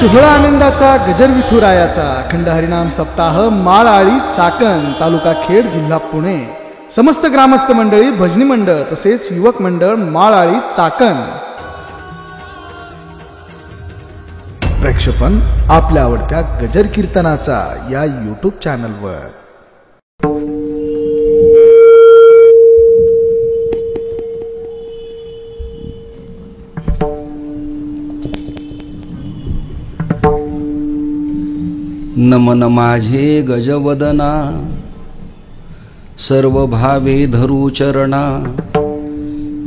सोहळा आनंदाचा गजर विठुरायाचा अखंड हरिनाम सप्ताह माळआळी चाकण तालुका खेड जिल्हा पुणे. समस्त ग्रामस्थ मंडळी, भजनी मंडळ तसेच युवक मंडळ माळआळी चाकण. प्रक्षेपण आपल्या आवडत्या गजर कीर्तनाचा या यूट्यूब चॅनलवर. नमन माझे गजवदना, सर्व भावे धरू चरणा.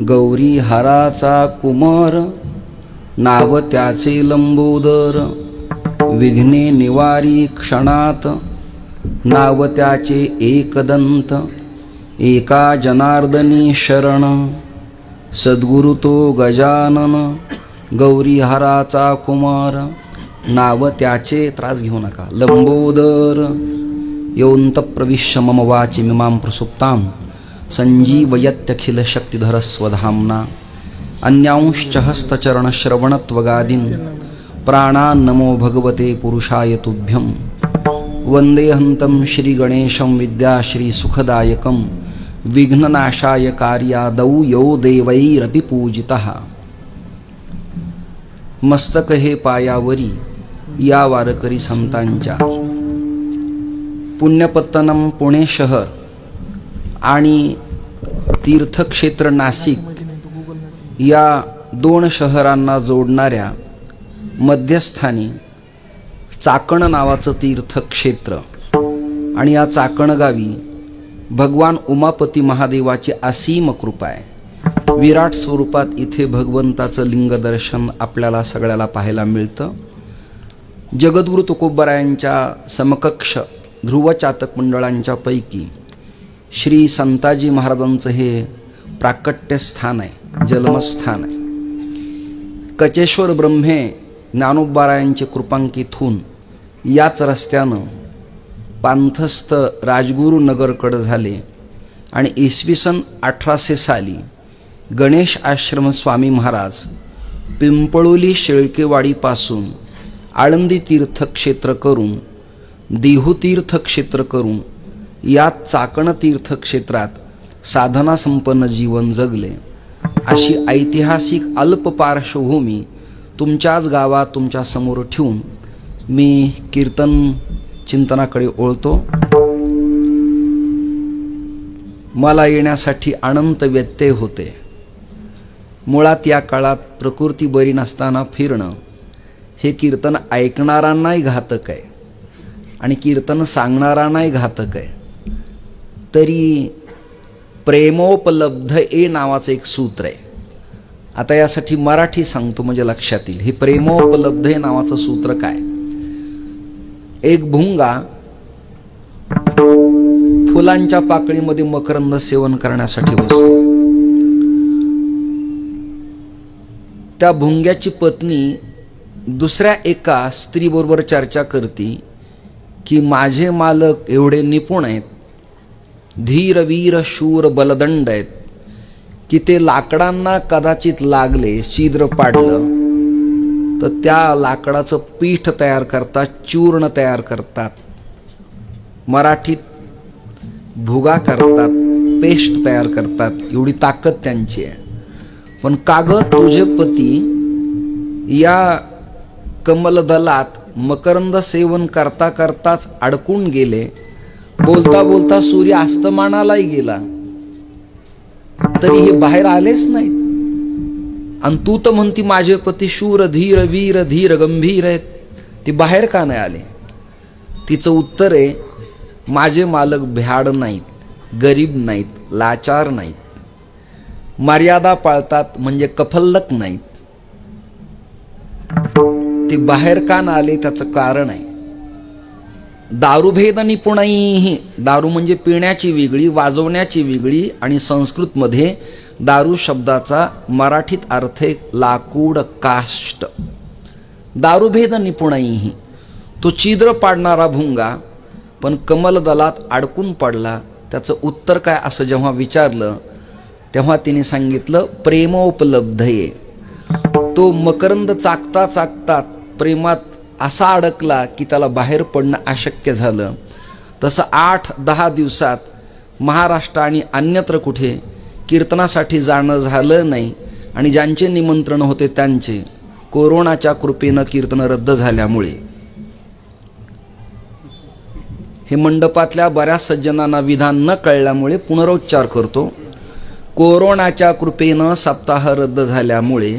गौरी हाराचा कुमार, नाव त्याचे लंबोदर. विघ्ने निवारी क्षणात, नाव त्याचे एकदंत. एका जनार्दनी शरण, सद्गुरु तो गजानन. गौरी हाराचा कुमार, नाव त्याचे, त्रास घेऊ नका, लंबोदर. योऽन्त प्रविश्य मम वाचि मिमां प्रसुप्तां, संजीवयत्यखिल शक्तिधर स्वधाम्ना. अन्यांश्च हस्तचरणश्रवणत्वगादीन्, प्राणान्नमो भगवते पुरुषाय तुभ्यं. वन्देऽहं श्रीगणेशं विद्याश्रीसुखदायकं. विघ्ननाशाय कार्यादौ यो देवैरपि पूजितः. मस्तक हे पायावरी, या वारकरी संतांच्या. पुण्यपत्तनम पुणे शहर आणि तीर्थक्षेत्र नाशिक या दोन शहरांना जोडणाऱ्या मध्यस्थानी चाकण नावाचं तीर्थक्षेत्र. आणि या चाकण गावी भगवान उमापती महादेवाची असीम कृपा आहे. विराट स्वरूपात इथे भगवंताचं लिंग दर्शन आपल्याला सगळ्याला पाहायला मिळतं. जगद्गुरु तुकोबरायांच्या समकक्ष ध्रुव चातक मंडळांच्या पैकी श्री संताजी महाराजांचं हे प्राकट्य स्थान आहे, जन्मस्थान आहे. कचेश्वर ब्रह्मे ज्ञानोबारायांचे कृपांकितून याच रस्त्यानं पांथस्थ राजगुरु नगरकडे झाले आणि इसवी सन 1800 साली गणेश आश्रम स्वामी महाराज पिंपळोली शेळकेवाडीपासून आळंदी तीर्थक्षेत्र करून, देहू तीर्थक्षेत्र करून या चाकण तीर्थक्षेत्रात साधना संपन्न जीवन जगले. अशी ऐतिहासिक अल्प पार्श्वभूमी तुमच्याच गावात तुमच्या समोर ठेवून मी कीर्तन चिंतनाकडे ओळतो. मला येण्यासाठी अनंत व्यत्यय होते. मुळात या काळात प्रकृती बरी नसताना फिरणं हे कीर्तन ऐकणाऱ्यांनाही घातक आहे आणि कीर्तन सांगणाऱ्यांनाही घातक आहे. तरी प्रेमोपलब्ध ए नावाचं एक सूत्र आहे. आता यासाठी मराठी सांगतो म्हणजे लक्षात येईल. हे प्रेमोपलब्ध ए नावाचं सूत्र काय? एक भुंगा फुलांच्या पाकळीमध्ये मकरंद सेवन करण्यासाठी बसतो. त्या भुंग्याची पत्नी दुसऱ्या एका स्त्रीबरोबर चर्चा करते की माझे मालक एवढे निपुण आहेत, धीर वीर शूर बलदंड आहेत की ते लाकडांना कदाचित लागले, छिद्र पाडलं तर त्या लाकडाचं पीठ तयार करतात, चूर्ण तयार करतात. मराठीत भुगा करतात, पेस्ट तयार करतात. एवढी ताकद त्यांची आहे. पण कागद तुझे पती या कमलदलात मकरंद सेवन करता करताच अडकून गेले. बोलता बोलता सूर्य अस्तमानालाही गेला तरी हे बाहेर आलेच नाही. आणि तू तर म्हणती माझे पती शूर धीर वीर धीर गंभीर आहेत, ते बाहेर का नाही आले? तिचं उत्तर आहे, माझे मालक भ्याड नाहीत, गरीब नाहीत, लाचार नाहीत, मर्यादा पाळतात म्हणजे कफल्लक नाहीत. ते बाहेर का न आले त्याचं कारण आहे. दारूभेद निपुणाईही, दारू म्हणजे पिण्याची वेगळी, वाजवण्याची वेगळी. आणि संस्कृतमध्ये दारू शब्दाचा मराठीत अर्थ आहे लाकूड, काष्ट. दारूभेद निपुणाईही, तो छिद्र पाडणारा भुंगा पण कमलदलात अडकून पडला. त्याचं उत्तर काय असं जेव्हा विचारलं तेव्हा तिने सांगितलं प्रेमोपलब्धये. तो मकरंद चाकता चाकता प्रेमात असा अडकला की त्याला बाहेर पडणं अशक्य झालं. तसं 8-10 दिवसात महाराष्ट्र आणि अन्यत्र कुठे कीर्तनासाठी जाणं झालं नाही. आणि ज्यांचे निमंत्रण होते त्यांचे कोरोनाच्या कृपेनं कीर्तन रद्द झाल्यामुळे हे मंडपातल्या बऱ्याच सज्जनांना विधान न कळल्यामुळे पुनरुच्चार करतो. कोरोनाच्या कृपेनं सप्ताह रद्द झाल्यामुळे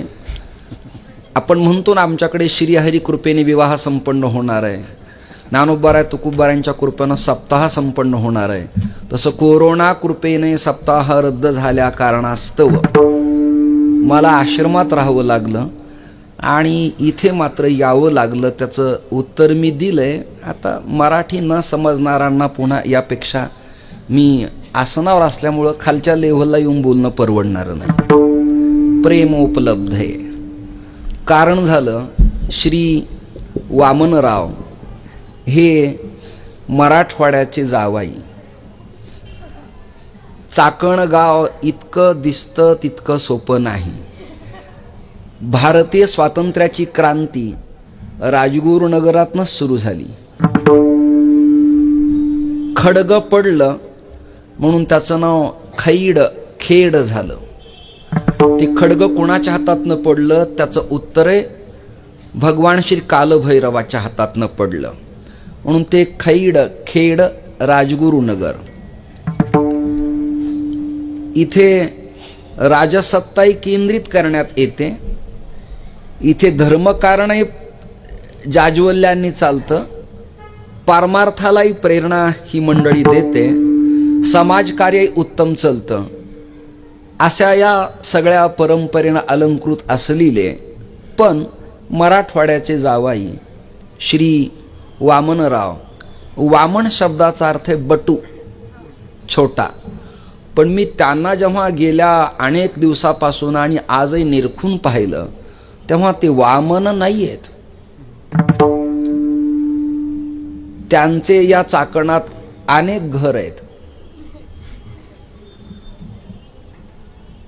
आपण म्हणतो ना, आमच्याकडे श्रीहरी कृपेने विवाह संपन्न होणार आहे, ज्ञानोबाराय तुकोबारायांच्या कृपेनं सप्ताह संपन्न होणार आहे. तसं कोरोना कृपेने सप्ताह रद्द झाल्या कारणास्तव मला आश्रमात राहावं लागलं आणि इथे मात्र यावं लागलं. त्याचं उत्तर मी दिलंय. आता मराठी न समजणाऱ्यांना पुन्हा यापेक्षा मी आसनावर असल्यामुळं खालच्या लेव्हलला येऊन बोलणं परवडणारं नाही. प्रेम उपलब्ध आहे. कारण झालं, श्री वामनराव हे मराठवाड्याचे जावाई. चाकण गाव इतकं दिसतं तितकं सोपं नाही. भारतीय स्वातंत्र्याची क्रांती राजगुरुनगरातनंच सुरू झाली. खडग पडलं म्हणून त्याचं नाव खेड झालं. ते खडग कोणाच्या हातातनं पडलं त्याचं उत्तर आहे भगवान श्री कालभैरवाच्या हातातनं पडलं म्हणून ते खेड राजगुरुनगर. इथे राजसत्ताही केंद्रित करण्यात येते. इथे धर्मकारणही जाज्वल्यांनी चालतं. पारमार्थालाही प्रेरणा ही मंडळी देते. समाजकार्यही उत्तम चालतं. अशा या सगळ्या परंपरेनं अलंकृत असलेले पण मराठवाड्याचे जावाई श्री वामनराव. वामन शब्दाचा अर्थ आहे बटू, छोटा. पण मी त्यांना जेव्हा गेल्या अनेक दिवसापासून आणि आजही निरखून पाहिलं तेव्हा ते वामन नाही आहेत. त्यांचे या चाकणात अनेक घर आहेत.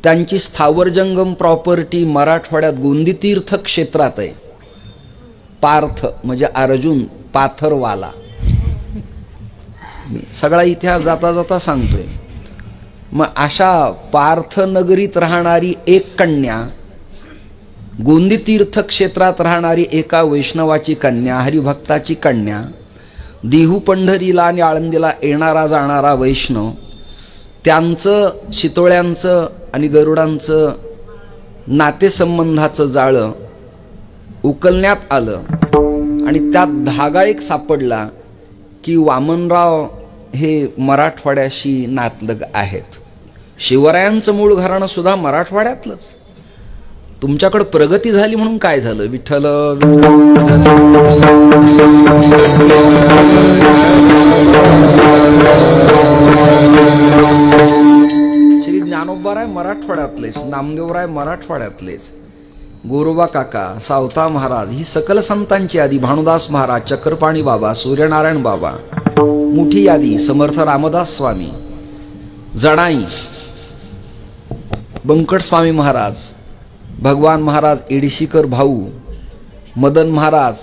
त्यांची स्थावर जंगम प्रॉपर्टी मराठवाड्यात गोंदी तीर्थ क्षेत्रात आहे. पार्थ म्हणजे अर्जुन पाथरवाला. सगळा इतिहास जाता जाता सांगतोय. मग अशा पार्थनगरीत राहणारी एक कन्या, गोंदी तीर्थ क्षेत्रात राहणारी एका वैष्णवाची कन्या, हरिभक्ताची कन्या, देहू पंढरीला आणि आळंदीला येणारा जाणारा वैष्णव, त्यांचं शितोळ्यांचं आणि गरुडांचं नातेसंबंधाचं जाळं उकलण्यात आलं आणि त्यात धागा एक सापडला की वामनराव हे मराठवाड्याशी नातलग आहेत. शिवरायांचं मूळ घराणं सुद्धा मराठवाड्यातलंच. तुमच्याकडे प्रगती झाली म्हणून काय झालं? विठ्ठल श्री ज्ञानोबाराय मराठवाड्यातलेच, नामदेवराय मराठवाड्यातलेच, गोरोबा काका, सावता महाराज, ही सकल संतांची यादी, भानुदास महाराज, चक्रपाणी बाबा, सूर्यनारायण बाबा, मोठी यादी, समर्थ रामदास स्वामी, जडाई, बंकट स्वामी महाराज, भगवान महाराज, एडिशीकर भाऊ, मदन महाराज,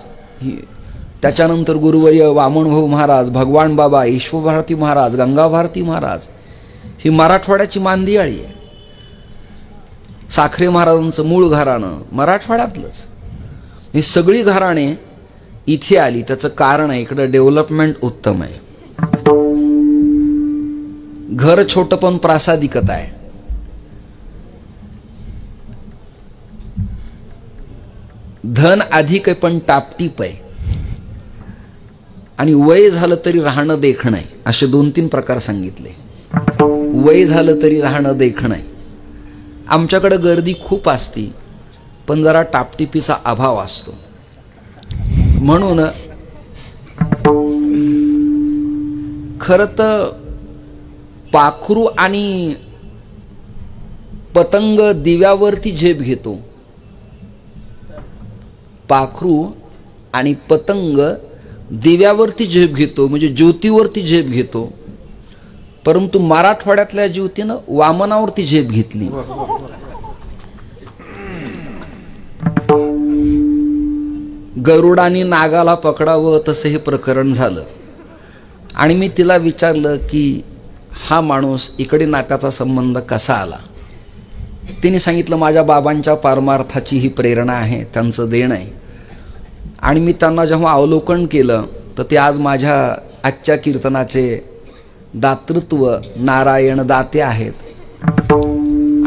त्याच्यानंतर गुरुवर्य वामन भाऊ महाराज, भगवान बाबा, ईश्वरभारती महाराज, गंगा भारती महाराज, ही मराठवाड्याची मांदियाळी आहे. साखरे महाराजांचं मूळ घराणं मराठवाड्यातलंच. ही सगळी घराणे इथे आली. त्याचं कारण आहे इकडं डेव्हलपमेंट उत्तम आहे. घर छोटं पण प्रासादिकता आहे. धन अधिक आहे पण टापटीप आहे. आणि वय झालं तरी राहणं देखणं आहे. असे 2-3 प्रकार सांगितले. वय झालं तरी राहणं देखणं आहे. आमच्याकडे गर्दी खूप असती पण जरा टापटिपीचा अभाव असतो. म्हणून खरं तर पाखरू आणि पतंग दिव्यावरती झेप घेतो. पाखरू आणि पतंग दिव्यावरती झेप घेतो म्हणजे ज्योतीवरती झेप घेतो. परंतु मराठवाड्यातल्या ज्योतीनं वामनावरती झेप घेतली. गरुडाने नागाला पकडावं तसं हे प्रकरण झालं. आणि मी तिला विचारलं की हा माणूस इकडे नात्याचा संबंध कसा आला. तिने सांगितलं माझ्या बाबांच्या पारमार्थाची ही प्रेरणा आहे, त्यांचं देणं आहे. आणि मी त्यांना जेव्हा अवलोकन केलं तर ते आज माझ्या आजच्या कीर्तनाचे दातृत्व नारायण दाते आहेत.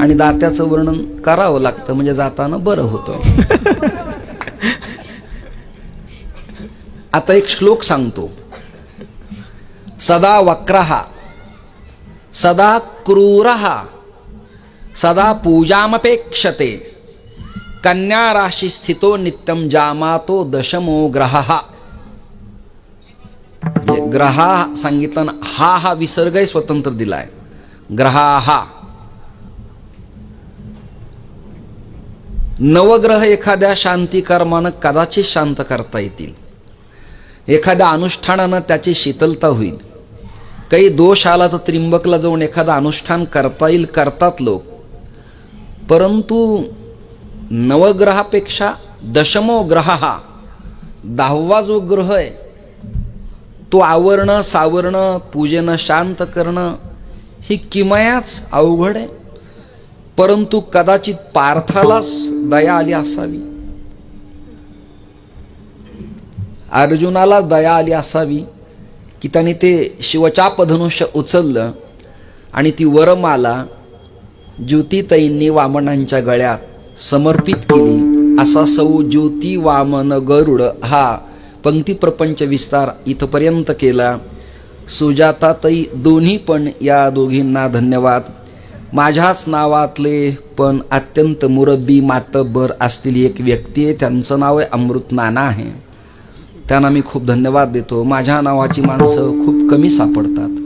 आणि दात्याचं वर्णन करावं लागतं म्हणजे जाताना बरं होतं. आता एक श्लोक सांगतो. सदा वक्रहा सदा क्रूरहा सदा पूजामपेक्षते कन्या राशी स्थितो नित्यम जामातो दशमो ग्रहहा. ग्रहा सांगितलं ना, हा विसर्गही स्वतंत्र दिलाय. ग्रहा नवग्रह एखाद्या शांती कर्मानं कदाचित शांत करता येतील. एखाद्या अनुष्ठानानं त्याची शीतलता होईल. काही दोष आला तर त्रिंबकला जाऊन एखादा अनुष्ठान करता येईल, करतात लोक. परंतु नवग्रहापेक्षा दशमो ग्रह हा 10वा जो ग्रह आहे तो आवरणं सावरणं पूजेनं शांत करणं ही किमयाच अवघड आहे. परंतु कदाचित पार्थालाच दया आली असावी, अर्जुनाला दया आली असावी की त्याने ते शिवचापधनुष्य उचललं आणि ती वरमाला ज्योतिताईंनी वामनांच्या गळ्यात समर्पित केली. असा सौ ज्योती वामन गरुड हा पंक्ती प्रपंच विस्तार इथपर्यंत केला. सुजाताताई दोन्ही पण या दोघींना धन्यवाद. माझ्याच नावातले पण अत्यंत मुरब्बी मातब्बर असलेली एक व्यक्ती आहे, त्यांचं नाव आहे अमृत नाना आहे. त्यांना मी खूप धन्यवाद देतो. माझ्या नावाची माणसं खूप कमी सापडतात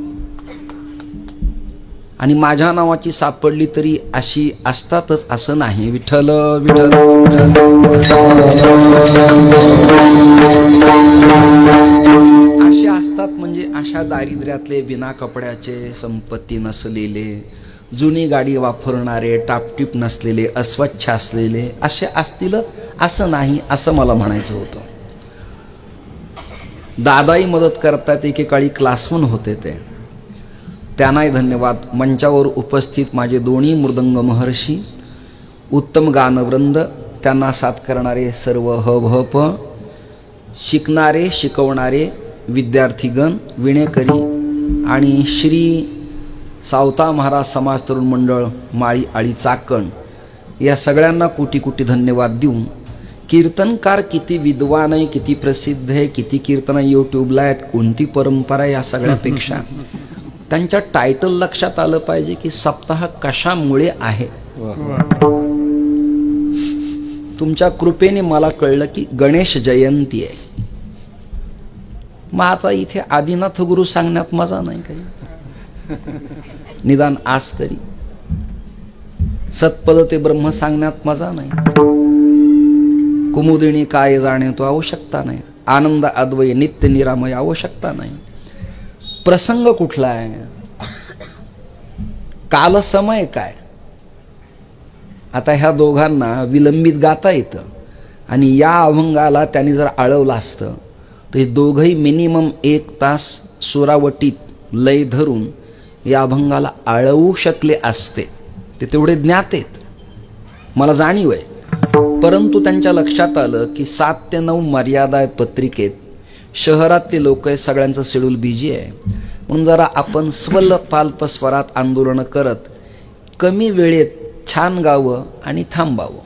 आणि माझ्या नावाची सापडली तरी अशी असतातच असं नाही. विठ्ठल विठ्ठल असे असतात म्हणजे अशा दारिद्र्यातले, बिना कपड्याचे, संपत्ती नसलेले, जुनी गाडी वापरणारे, टापटीप नसलेले, अस्वच्छ असलेले असे असतीलच असं नाही, असं मला म्हणायचं होतं. दादाही मदत करतात. एकेकाळी क्लासमन होते ते, त्यांनाही धन्यवाद. मंचावर उपस्थित माझे दोन्ही मृदंग महर्षी, उत्तम गानवृंद, त्यांना साथ करणारे सर्व हप, शिकणारे शिकवणारे विद्यार्थीगण, विणेकरी आणि श्री सावता महाराज समाज तरुण मंडळ माळी आळी चाकण या सगळ्यांना कोटी कोटी धन्यवाद देऊन, कीर्तनकार किती विद्वान आहे, किती प्रसिद्ध आहे, किती कीर्तन यूट्यूबला आहेत, कोणती परंपरा, या सगळ्यापेक्षा त्यांच्या टायटल लक्षात आलं पाहिजे की सप्ताह कशामुळे आहे. तुमच्या कृपेने मला कळलं की गणेश जयंती आहे. मग आता इथे आदिनाथ गुरु सांगण्यात मजा नाही काही, निदान आज तरी सत्पद ते ब्रह्म सांगण्यात मजा नाही. कुमुदिनी काय जाणे तो आवश्यकता नाही. आनंद अद्वय नित्य निरामय आवश्यकता नाही. प्रसंग कुठला आहे, काल समय काय. आता ह्या दोघांना विलंबित गाता येतं आणि या अभंगाला त्यांनी जर आळवलं असतं तर हे दोघंही मिनिमम 1 तास सुरावटीत लय धरून या अभंगाला आळवू शकले असते. ते तेवढे ज्ञात आहेत, मला जाणीव आहे. परंतु त्यांच्या लक्षात आलं की 7 ते 9 मर्यादा आहे पत्रिकेत. शहरातले लोक आहे, सगळ्यांचं शेड्यूल बिजी आहे. म्हणून जरा आपण स्वल्प स्वरात आंदोलन करत कमी वेळेत छान गावं आणि थांबावं.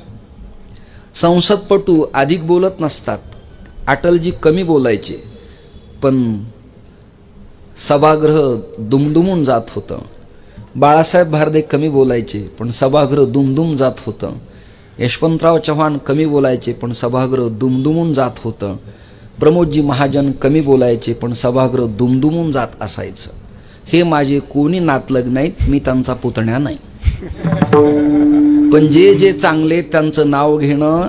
संसदपटू अधिक बोलत नसतात. अटलजी कमी बोलायचे पण सभागृह दुमदुमून जात होतं. बाळासाहेब भारदे कमी बोलायचे पण सभागृह दुमदुम जात होतं. यशवंतराव चव्हाण कमी बोलायचे पण सभागृह दुमदुमून जात होतं. प्रमोदजी महाजन कमी बोलायचे पण सभागृह दुमदुमून जात असायचं. हे माझे कोणी नातलग नाहीत, मी त्यांचा पुतण्या नाही. पण जे जे चांगले त्यांचं नाव घेणं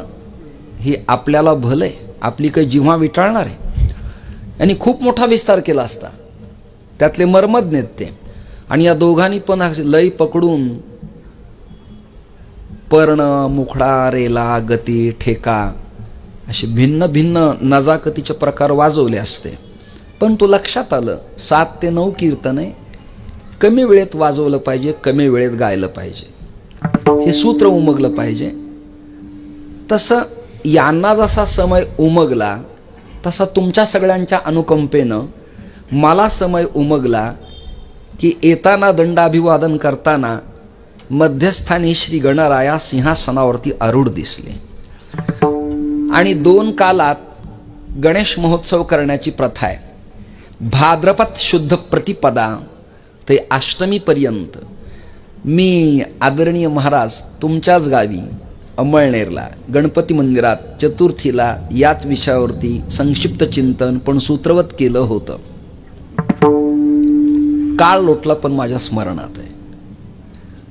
हे आपल्याला भलंय. आपली काही जिव्हा विटाळणार आहे. यांनी खूप मोठा विस्तार केला असता, त्यातले मर्मज्ञ आहेत ते. आणि या दोघांनी पण लय पकडून पर्ण मुखडा रेला गती ठेका असे भिन्न भिन्न नजाकतीचे प्रकार वाजवले असते. पण तो लक्षात आलं 7 ते 9 कीर्तन आहे, कमी वेळेत वाजवलं पाहिजे, कमी वेळेत गायलं पाहिजे, हे सूत्र उमगलं पाहिजे. तसं यांना जसा समय उमगला तसा तुमच्या सगळ्यांच्या अनुकंपेनं मला समय उमगला की येताना दंडाभिवादन करताना मध्यस्थानी श्री गणराया सिंहासनावरती आरूढ दिसले. आणि 2 कालात गणेश महोत्सव करण्याची प्रथा आहे. भाद्रपद शुद्ध प्रतिपदा ते अष्टमीपर्यंत मी आदरणीय महाराज तुमच्याच गावी अमळनेरला गणपती मंदिरात चतुर्थीला याच विषयावरती संक्षिप्त चिंतन पण सूत्रवत केलं होतं. काळ लोटला पण माझ्या स्मरणात आहे.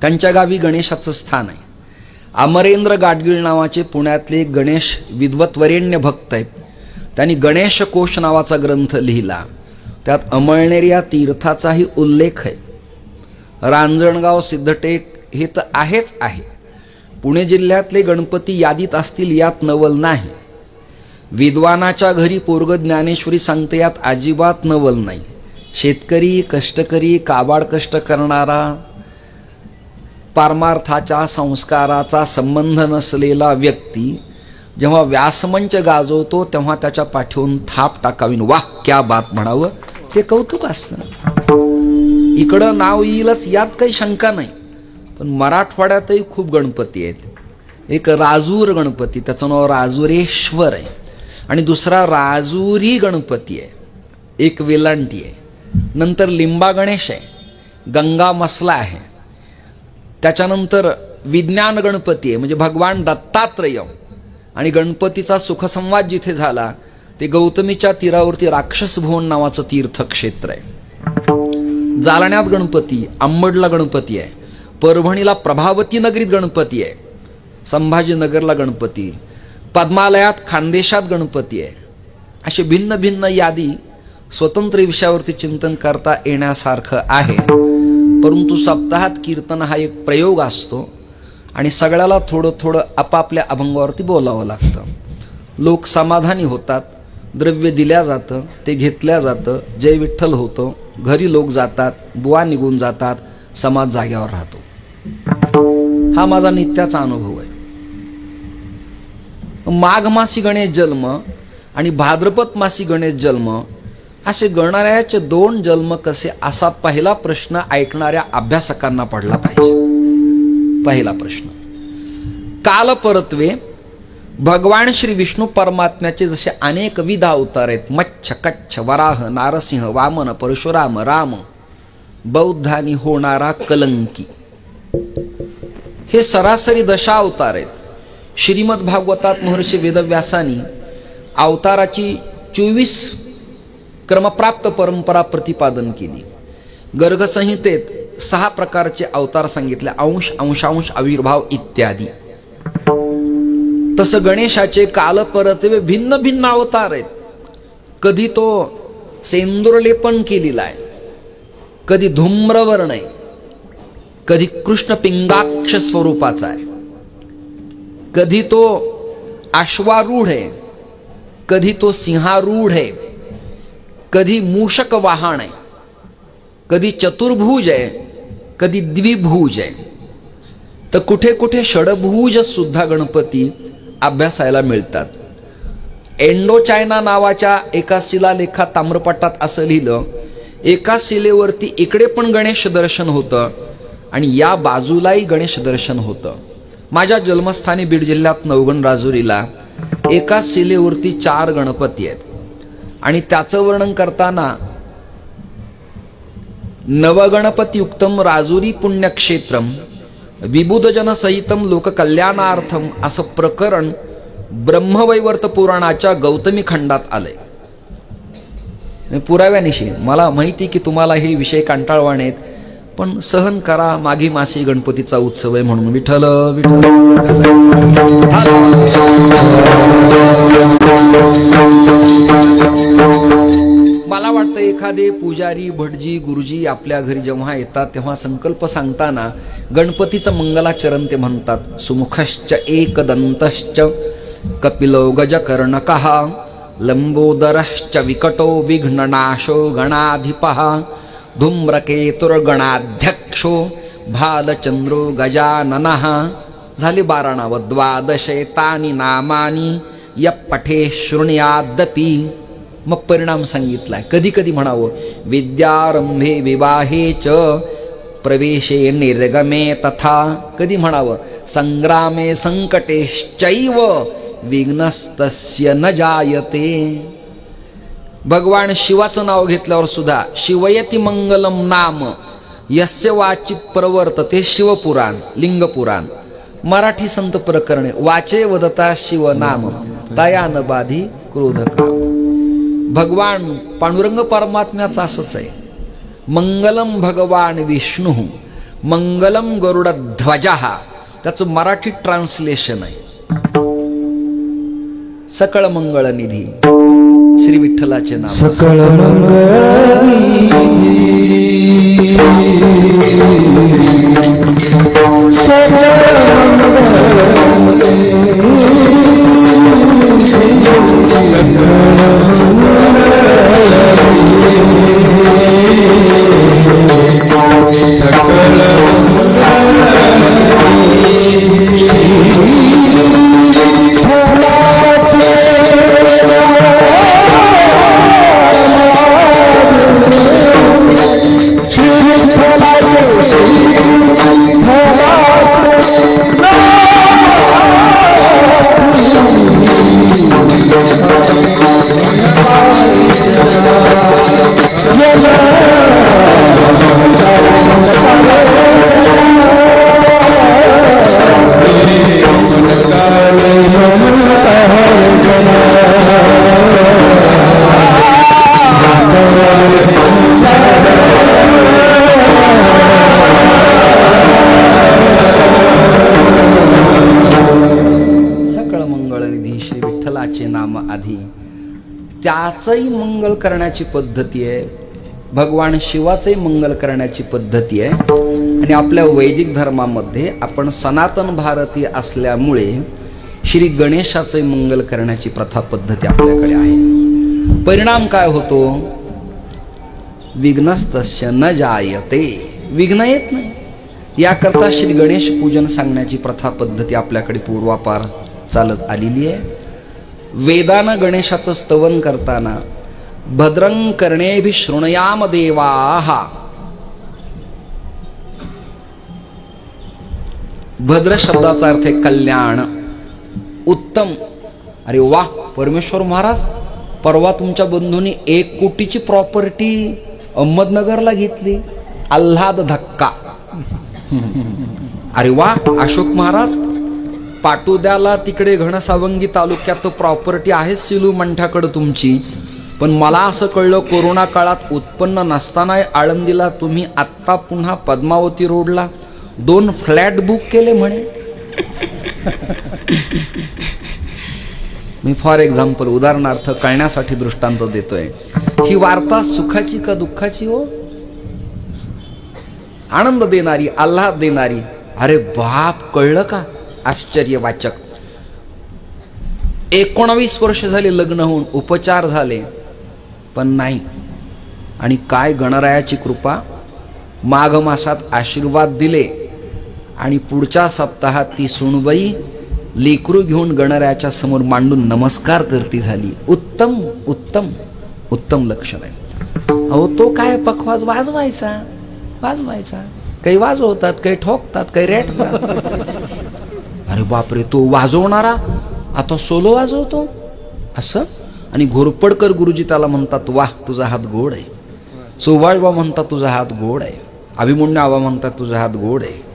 त्यांच्या गावी गणेशाचं स्थान आहे. अमरेंद्र गाडगीळ नावाचे पुण्यातले गणेश विद्वत्वरेण्य भक्त आहेत. त्यांनी गणेश कोश नावाचा ग्रंथ लिहिला. त्यात अमळनेर या तीर्थाचाही उल्लेख आहे. रांजणगाव सिद्धटेक हे तर आहेच आहे. पुणे जिल्ह्यातले गणपती यादीत असतील यात नवल नाही. विद्वानाच्या घरी पोरग ज्ञानेश्वरी सांगते यात अजिबात नवल नाही. शेतकरी कष्टकरी काबाड कष्ट करणारा पारमार्थाच्या संस्काराचा संबंध नसलेला व्यक्ती जेव्हा व्यासमंच गाजवतो तेव्हा त्याच्या पाठीवरून थाप टाकावीन, वाह क्या बात म्हणावं, ते कौतुक असतं. इकडं नाव येईलच यात काही शंका नाही. पण मराठवाड्यातही खूप गणपती आहेत. एक राजूर गणपती, त्याचं नाव राजुरेश्वर आहे. आणि दुसरा राजुरी गणपती आहे. एक वेलांटी आहे. नंतर लिंबा गणेश आहे. गंगा मसला आहे. त्याच्यानंतर विज्ञान गणपती आहे, म्हणजे भगवान दत्तात्रय. आणि गणपतीचा सुखसंवाद जिथे झाला ते गौतमीच्या तीरावरती राक्षस भुवन नावाचं तीर्थक्षेत्र आहे. जालन्यात गणपती, अंबडला गणपती आहे. परभणीला प्रभावती नगरीत गणपती आहे. संभाजीनगरला गणपती, पद्मालयात खानदेशात गणपती आहे. अशी भिन्न भिन्न यादी स्वतंत्र विषयावरती चिंतन करता येण्यासारखं आहे. परंतु सप्ताहात कीर्तन हा एक प्रयोग असतो आणि सगळ्याला थोडं थोडं आपापल्या अभंगावरती बोलावं लागतं. लोक समाधानी होतात, द्रव्य दिल्या जातं, ते घेतल्या जातं, जय विठ्ठल होतं, घरी लोक जातात, बुवा निघून जातात, समाज जाग्यावर राहतो. हा माझा नित्याचा अनुभव आहे. माघ मासी गणेश जन्म आणि भाद्रपद मासी गणेश जन्म असे गणरायाचे 2 जन्म कसे, असा पहिला प्रश्न ऐकणाऱ्या अभ्यासकांना पडला पाहिजे. पहिला प्रश्न, काल परत्वे भगवान श्री विष्णू परमात्म्याचे जसे अनेक विध अवतार आहेत, मच्छ कच्छ वराह नारसिंह वामन परशुराम राम, बौद्धानी होणारा कलंकी, हे सरासरी 10 अवतार आहेत. श्रीमद भागवतात महर्षी वेदव्यासानी अवताराची 24 क्रमप्राप्त परंपरा प्रतिपादन केली. गर्गसंहितेत 6 प्रकारचे अवतार सांगितले, अंश अंशांश आविर्भाव इत्यादी. तसं गणेशाचे कालपरत्वे भिन्न भिन्न अवतार आहेत. कधी तो सेंदूरलेपन केलेला आहे, कधी धूम्रवर्ण आहे, कधी कृष्ण पिंगाक्ष स्वरूपाचा आहे, कधी तो अश्वारूढ आहे, कधी तो सिंहारूढ आहे, कधी मूषक वाहन आहे, कधी चतुर्भुज आहे, कधी द्विभुज आहे, तर कुठे कुठे षडभुज सुद्धा गणपती अभ्यासायला मिळतात. एंडो चायना नावाच्या एका शिलालेखात ताम्रपट्टात असं लिहिलं, एका शिलेवरती इकडे पण गणेश दर्शन होतं आणि या बाजूलाही गणेश दर्शन होतं. माझ्या जन्मस्थानी बीड जिल्ह्यात नवगण राजुरीला एका शिलेवरती 4 गणपती आहेत आणि त्याचं वर्णन करताना नवगणपतियुक्तम राजुरी पुण्यक्षेत्रम विबुधजन सहितम लोककल्याणार्थम असं प्रकरण ब्रह्मवैवर्त पुराणाच्या गौतमी खंडात आलंय. पुराव्यानिशी मला माहिती की तुम्हाला हे विषय कंटाळवाणे आहेत, पण सहन करा, माघी मासी गणपतीचा उत्सव आहे म्हणून. विठ्ठल विठ्ठल. मला वाटतं एखादे पुजारी भटजी गुरुजी आपल्या घरी जेव्हा येतात तेव्हा संकल्प सांगताना गणपतीचं मंगलाचरण ते म्हणतात. सुमुखश्च एकदंतश्च कपिलो गजकर्णकः लंबोदरश्च विकटो विघ्ननाशो गणाधिपः धूम्रकेतुर्गणाध्यक्षो भालचंद्रो गजाननः. झाली 12 नावं. द्वादशेतानि नामानी य पठे शृणुयादपि. मग परिणाम सांगितलाय. कधी कधी म्हणावं विद्यारंभे विवाहे च प्रवेशे निर्गमे तथा. कधी म्हणावं संग्रामे संकटेश्चैव विघ्नस्तस्य न जायते. भगवान शिवाचं नाव घेतल्यावर सुद्धा शिवयती मंगलम नाम यस्य वाची प्रवर्तते शिवपुराण लिंगपुराण. मराठी संत प्रकरणे वाचे वदता शिवनाम तया न बाधी क्रोधका. भगवान पांडुरंग परमात्म्याचं असंच आहे. मंगलम भगवान विष्णू मंगलम गरुडध्वजः. त्याचं मराठी ट्रान्सलेशन आहे सकळ मंगळ निधी. श्री विठ्ठलाचे नाम सकळ त्याचंही मंगल करण्याची पद्धती आहे. भगवान शिवाचंही मंगल करण्याची पद्धती आहे. आणि आपल्या वैदिक धर्मामध्ये आपण सनातन भारतीय असल्यामुळे श्री गणेशाचंही मंगल करण्याची प्रथा पद्धती आपल्याकडे आहे. परिणाम काय होतो विघ्नस्तस्य न जायते. विघ्न येत नाही. याकरता श्री गणेश पूजन सांगण्याची प्रथा पद्धती आपल्याकडे पूर्वापार चालत आलेली आहे. वेदानं गणेशाचं स्तवन करताना भद्रं कर्णेभि शृणुयाम देवाः. भद्र शब्दाचा अर्थ आहे कल्याण उत्तम. अरे वा परमेश्वर महाराज परवा तुमच्या बंधूंनी 1 कोटीची प्रॉपर्टी अहमदनगरला घेतली. आल्हाद धक्का. अरे वा अशोक महाराज पाटोद्याला तिकडे घनसावंगी तालुक्यात प्रॉपर्टी आहे सिलू मंठाकडे तुमची. पण मला असं कळलं कोरोना काळात उत्पन्न नसताना आळंदीला तुम्ही आत्ता पुन्हा पद्मावती रोडला 2 फ्लॅट बुक केले म्हणे. मी फॉर एक्झाम्पल उदाहरणार्थ कळण्यासाठी दृष्टांत देतोय. ही वार्ता सुखाची का दुःखाची हो? आनंद देणारी आल्हाद देणारी. अरे बाप कळलं का? आश्चर्यवाचक. 19 वर्ष झाले लग्न होऊन उपचार झाले पण नाही. आणि काय गणरायाची कृपा. माघ मासात आशीर्वाद दिले आणि पुढच्या सप्ताहात ती सुनबाई लेकरू घेऊन गणरायाच्या समोर मांडून नमस्कार करती झाली. उत्तम उत्तम उत्तम लक्षण आहे. अहो तो काय पखवाज वाजवायचा. काही वाजवतात काही ठोकतात काही रेटतात. अरे बापरे तो वाजवणारा आता सोलो वाजवतो असं. आणि घोरपडकर गुरुजी त्याला म्हणतात वाह तुझा हात गोड आहे. सुभाषबा म्हणतात तुझा हात गोड आहे. अभिमन्यू आबा म्हणतात तुझा हात गोड आहे.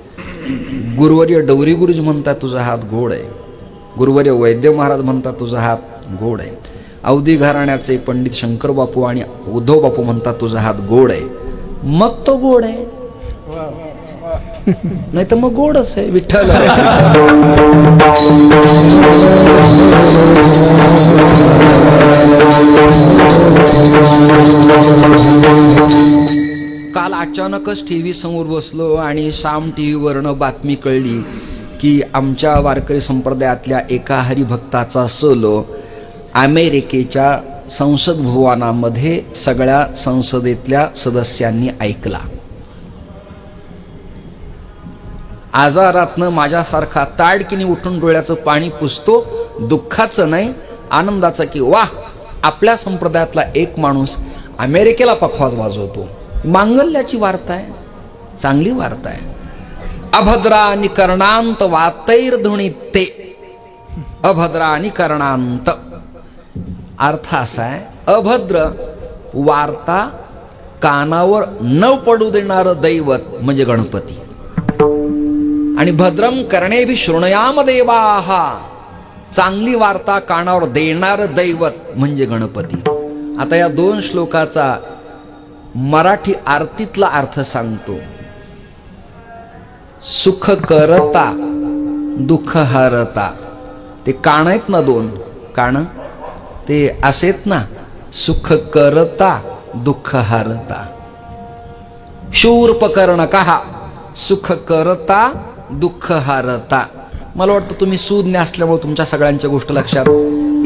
गुरुवर्य डवरी गुरुजी म्हणतात तुझा हात गोड आहे. गुरुवर्य वैद्य महाराज म्हणतात तुझा हात गोड आहे. अवधी घराण्याचे पंडित शंकर बापू आणि उद्धव बापू म्हणतात तुझा हात गोड आहे. मग तो गोड आहे नाही तर मग गोडच आहे. विठ्ठल काल अचानकच टीव्ही समोर बसलो आणि शाम टीव्हीवरनं बातमी कळली की आमच्या वारकरी संप्रदायातल्या एका हरिभक्ताचा सोलो अमेरिकेच्या संसद भवनामध्ये सगळ्या संसदेतल्या सदस्यांनी ऐकला. आजारातनं माझ्यासारखा ताडकीने उठून डोळ्याचं पाणी पुसतो, दुःखाचं नाही आनंदाचं, की वाह आपल्या संप्रदायातला एक माणूस अमेरिकेला पखवाज वाजवतो. मांगल्याची वार्ता आहे, चांगली वार्ता आहे. अभद्रानि कर्णांत वातैर्धुनी ते, अभद्रानि कर्णांत अर्थ असा आहे, अभद्र वार्ता कानावर न पडू देणारं दैवत म्हणजे गणपती, आणि भद्रम कर्णेभि शृणुयाम देवाहा, चांगली वार्ता कानावर देणारं दैवत म्हणजे गणपती. आता या 2 श्लोकाचा मराठी आरतीतला अर्थ सांगतो. सुख करता दुःख हरता, ते कान आहेत ना 2 कान, ते असेत ना, सुख करता दुःख हरता. शूर्पकर्ण कहा सुख करता दुःख हरता. मला वाटतं तुम्ही सुज्ञ असल्यामुळे तुमच्या सगळ्यांच्या गोष्ट लक्षात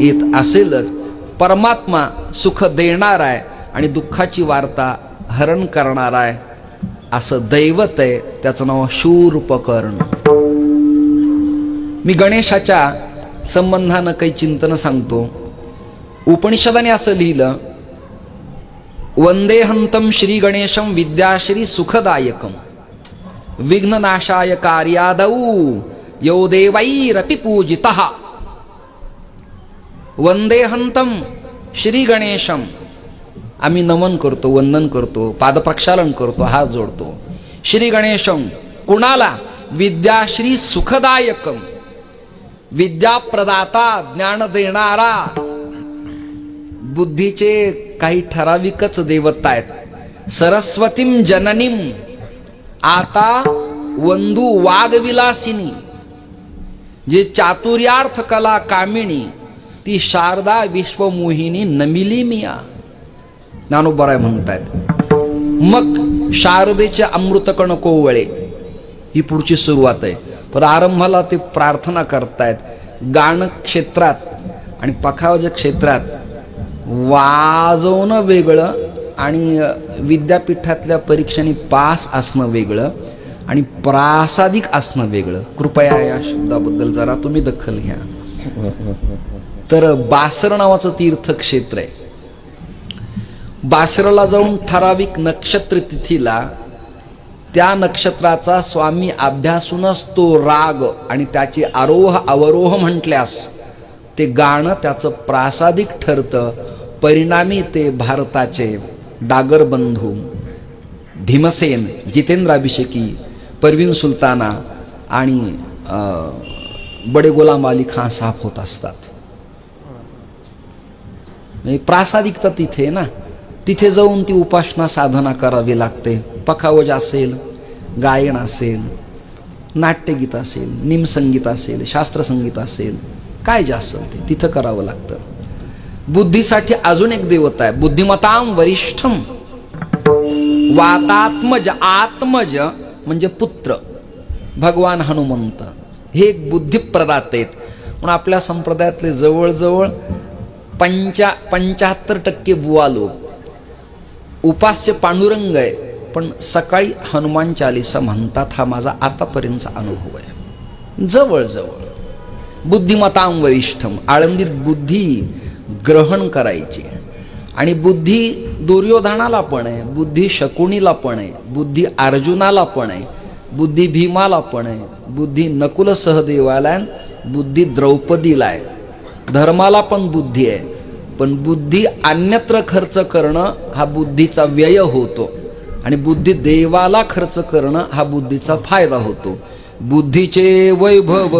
येत असेलच. परमात्मा सुख देणार आहे आणि दुःखाची वार्ता हरण करणार आहे, असं दैवत आहे, त्याचं नाव शूर्पकर्ण. मी गणेशाच्या संबंधानं काही चिंतन सांगतो. उपनिषदाने असं लिहिलं, वंदेहंतम श्री गणेशम विद्याश्री सुखदायकम विघ्ननाशाय कार्यादौ यो देवैरपि पूजितः. वंदेहंतम श्री गणेशम, आम्ही नमन करतो, वंदन करतो, पादप्रक्षालन करतो, हात जोडतो. श्री गणेशम कुणाला? विद्याश्री सुखदायकम, विद्याप्रदाता, ज्ञान देणारा. बुद्धीचे काही ठराविकच देवता आहेत. सरस्वतीम जननीम, आता वंदू वागविलासिनी, जे चातुर्यार्थ कला कामिणी, ती शारदा विश्वमोहिनी नमिली मिया, ज्ञानोबराय म्हणतायत. मग शारदेचे अमृतकण कोवळे, ही पुढची सुरुवात आहे. पण आरंभाला ते प्रार्थना करतायत. गाण क्षेत्रात आणि पखावज क्षेत्रात वाजवणं वेगळं आणि विद्यापीठातल्या परीक्षांनी पास असणं वेगळं आणि प्रासादिक असणं वेगळं. कृपया या शब्दाबद्दल जरा तुम्ही दखल घ्या. तर बासर नावाचं तीर्थक्षेत्र आहे. बासरला जाऊन ठराविक नक्षत्र तिथीला त्या नक्षत्राचा स्वामी अभ्यासूनच तो राग आणि त्याचे आरोह अवरोह म्हटल्यास ते गाणं त्याचं प्रासादिक ठरतं. परिणामी ते भारताचे डागर बंधू भीमसेन, जितेंद्राभिषेकी, परवीन सुलताना आणि बडे गुलाम अली खान साफ होत असतात. प्रासादिकता तिथे ना, तिथे जाऊन ती उपासना साधना करावी लागते. पखावज असेल, गायन असेल, नाट्यगीत असेल, निमसंगीत असेल, शास्त्रसंगीत असेल, काय जे असेल ते तिथं करावं लागतं. बुद्धीसाठी अजून एक देवता आहे, बुद्धिमतां वरिष्ठम, वातात्मज, आत्मज म्हणजे पुत्र, भगवान हनुमंत. हे एक बुद्धिप्रदाते आहेत. म्हणून आपल्या संप्रदायातले जवळजवळ 75% बुवा लोक उपास्य पांडुरंग आहे, पण सकाळी हनुमान चालीसा म्हणतात. हा माझा आतापर्यंतचा अनुभव आहे. जवळजवळ बुद्धिमतां वरिष्ठम, आळंदीत बुद्धी ग्रहण करायची. आणि बुद्धी दुर्योधनाला पण आहे, बुद्धी शकुनीला पण आहे, बुद्धी अर्जुनाला पण आहे, बुद्धी भीमाला पण आहे, बुद्धी नकुल सहदेवाला आहे, बुद्धी द्रौपदीला आहे. धर्माला पण बुद्धी आहे, पण बुद्धी अन्यत्र खर्च करणं हा बुद्धीचा व्यय होतो आणि बुद्धी देवाला खर्च करणं हा बुद्धीचा फायदा होतो. बुद्धीचे वैभव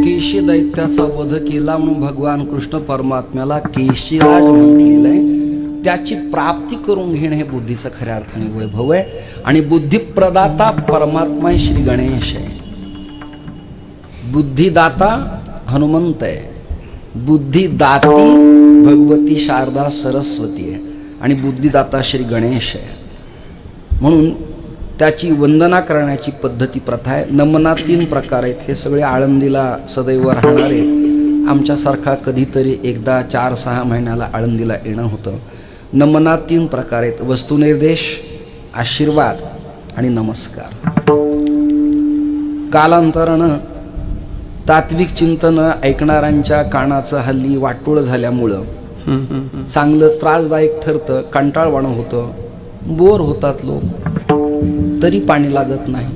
केशी दैत्याचा वध केला म्हणून भगवान कृष्ण परमात्म्याला केशीराज म्हटलेलं आहे. त्याची प्राप्ती करून घेणे हे बुद्धीचं खऱ्या अर्थाने वैभव आहे. आणि बुद्धिप्रदाता परमात्मा श्री गणेश आहे. बुद्धिदाता हनुमंत आहे. बुद्धिदाती भगवती शारदा सरस्वती आहे. आणि बुद्धिदाता श्री गणेश आहे. म्हणून त्याची वंदना करण्याची पद्धती प्रथा आहे. नमना 3 प्रकार आहेत. हे सगळे आळंदीला सदैव राहणारे. आमच्यासारखा कधीतरी एकदा 4-6 महिन्याला आळंदीला येणं होतं. नमना 3 प्रकार आहेत. वस्तुनिर्देश, आशीर्वाद आणि नमस्कार. कालांतरानं तात्विक चिंतन ऐकणाऱ्यांच्या कानाचं हल्ली वाटोळ झाल्यामुळं चांगलं त्रासदायक ठरतं, कंटाळवाणं होतं, बोर होतात लोक. तरी पाणी लागत नाही.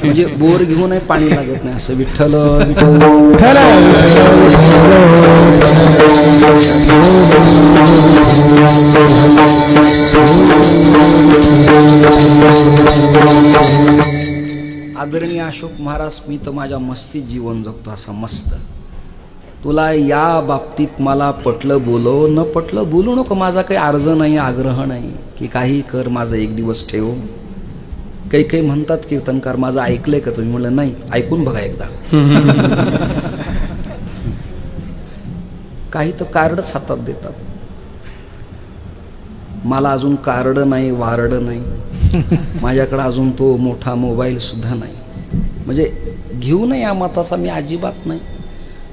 म्हणजे बोर घेऊनही पाणी लागत नाही. असं विठ्ठल आदरणीय अशोक महाराज, मी तर माझ्या मस्तीत जीवन जगतो असं मस्त. तुला या बाबतीत मला पटलं बोलव, न पटलं बोलू नको. माझा काही अर्ज नाही, आग्रह नाही की काही कर, माझं एक दिवस ठेव. काही म्हणतात कीर्तनकार, माझं ऐकलंय का तुम्ही? म्हणलं नाही, ऐकून बघा एकदा. काही तर कार्डच हातात देतात. मला अजून कार्ड नाही, वारड नाही. माझ्याकडे अजून तो मोठा मोबाईल सुद्धा नाही. म्हणजे घेऊ नये या मताचा मी अजिबात नाही.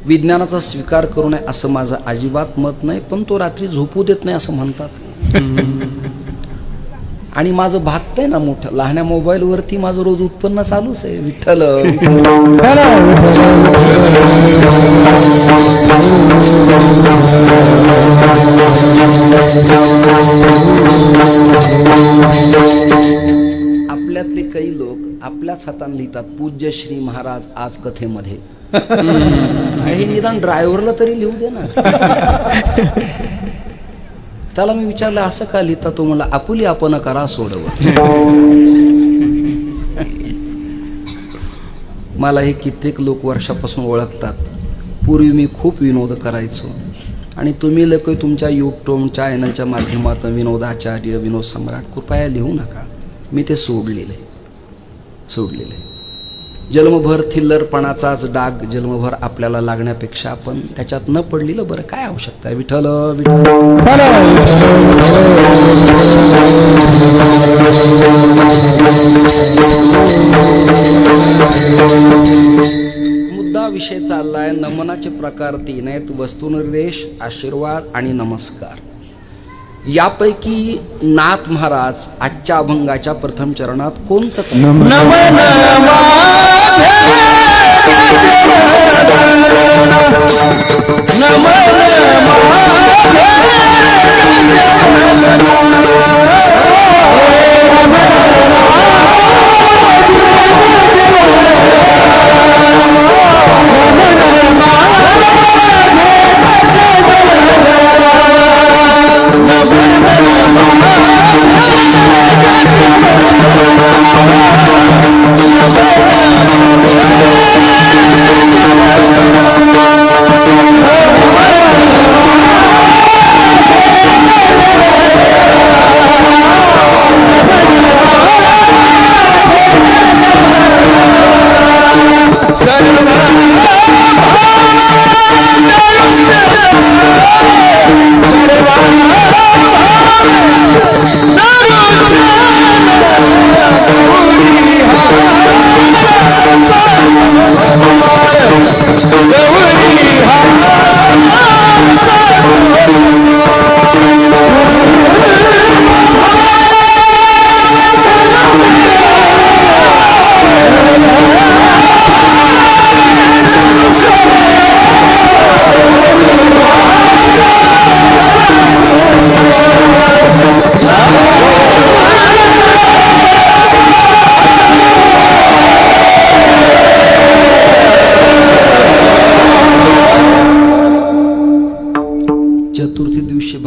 विज्ञानाचा स्वीकार करू नये असं माझं अजिबात मत नाही. पण तो रात्री झोपू देत नाही असं म्हणतात. आणि माझं भागतंय ना मोठं. लहान्या मोबाईलवरती माझं रोज उत्पन्न चालूच आहे. विठ्ठल आपल्यातले काही लोक आपल्याच हाताने लिहितात, पूज्य श्री महाराज आज कथेमध्ये. हे निदान ड्रायव्हरला तरी लिहू दे ना. त्याला मी विचारलं असं का लिहिता? तो म्हणला आपुली आपण करा सोडव. मला हे कित्येक लोक वर्षापासून ओळखतात. पूर्वी मी खूप विनोद करायचो आणि तुम्ही लोक तुमच्या यूट्यूब चॅनलच्या माध्यमातून विनोदाचार्य, विनोद सम्राट, कृपया लिहू नका. मी ते सोडलेले. जन्मभर थिल्लरपणाचाच डाग जन्मभर आपल्याला लागण्यापेक्षा आपण त्याच्यात न पडलेलं बरं. काय आवश्यकता आहे? विठ्ठल मुद्दा विषय चाललाय. नमनाचे प्रकार 3 आहेत. वस्तुनिर्देश, आशीर्वाद आणि नमस्कार. यापैकी नाथ महाराज आजच्या अभंगाच्या प्रथम चरणात कोणतं नमन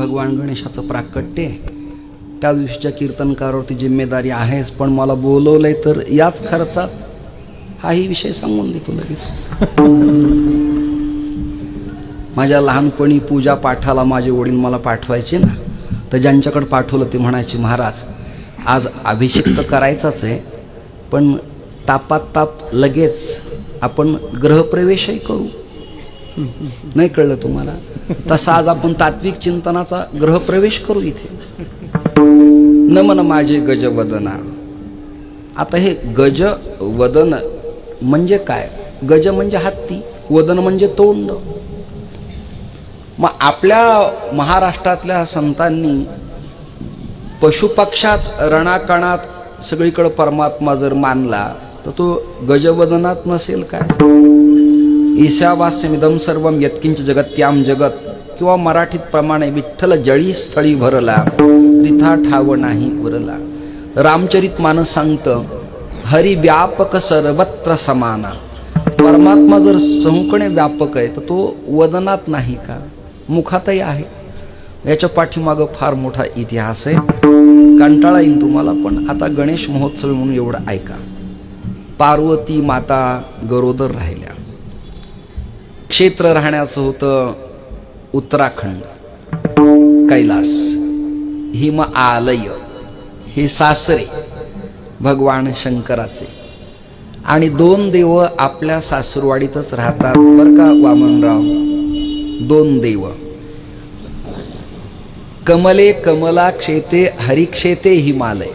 भगवान गणेशाचं प्राकट्य आहे. त्या दिवशीच्या कीर्तनकारावरती जिम्मेदारी आहेच, पण मला बोलवलंय तर याच खर्चात हाही विषय सांगून देतो लगेच. माझ्या लहानपणी पूजा पाठाला माझे वडील मला पाठवायचे ना, तर ज्यांच्याकडे पाठवलं ते म्हणायचे, महाराज आज अभिषेक तर करायचाच आहे, पण तापात ताप लगेच आपण ग्रहप्रवेशही करू. नाही कळलं तुम्हाला? तसा आज आपण तात्विक चिंतनाचा ग्रहप्रवेश करू इथे. नमन माझे गजवदना. आता हे गजवदन म्हणजे काय? गज म्हणजे हत्ती, वदन म्हणजे तोंड. मग आपल्या महाराष्ट्रातल्या संतांनी पशुपक्षात रणाकणात सगळीकडे परमात्मा जर मानला तर तो गजवदनात नसेल काय? ईशावास्यमिदं सर्वं यत्किंच जगत्याम जगत, किंवा मराठीत प्रमाणे विठ्ठल जळी स्थळी भरला, रिथा ठाव नाही उरला. रामचरित मानस सांगतं, हरी व्यापक सर्वत्र समाना. परमात्मा जर संकणे व्यापक आहे तर तो वदनात नाही का? मुखातही आहे. याच्या पाठीमागं फार मोठा इतिहास आहे. कंटाळा येईल तुम्हाला, पण आता गणेश महोत्सव म्हणून एवढं ऐका. पार्वती माता गरोदर राहिल्या. क्षेत्र राहण्याचं होतं उत्तराखंड, कैलास, हिमालय. हे सासरे भगवान शंकराचे. आणि 2 देव आपल्या सासरवाडीतच राहतात बरं का वामनराव. 2 देव. कमले कमला क्षेते हरिक्षेते हिमालय.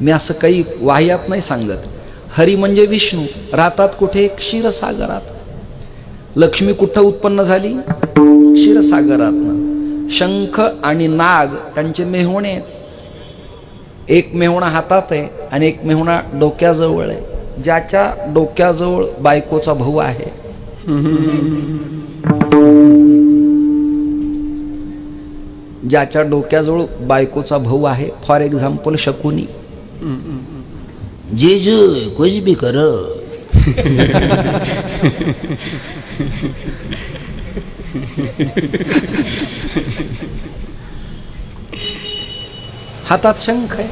मी असं काही वाह्यात नाही सांगत. हरी म्हणजे विष्णू, राहतात कुठे? क्षीरसागरात. लक्ष्मी कुठं उत्पन्न झाली? क्षीरसागरातनं. शंख आणि नाग त्यांचे मेहुणे आहेत. एक मेहुणा हातात आहे आणि एक मेहुणा डोक्याजवळ आहे. ज्याच्या डोक्याजवळ बायकोचा भाऊ आहे, ज्याच्या डोक्याजवळ बायकोचा भाऊ आहे, फॉर एक्झाम्पल शकुनी. जे जे कुछ भी कर. हातात शंख आहे.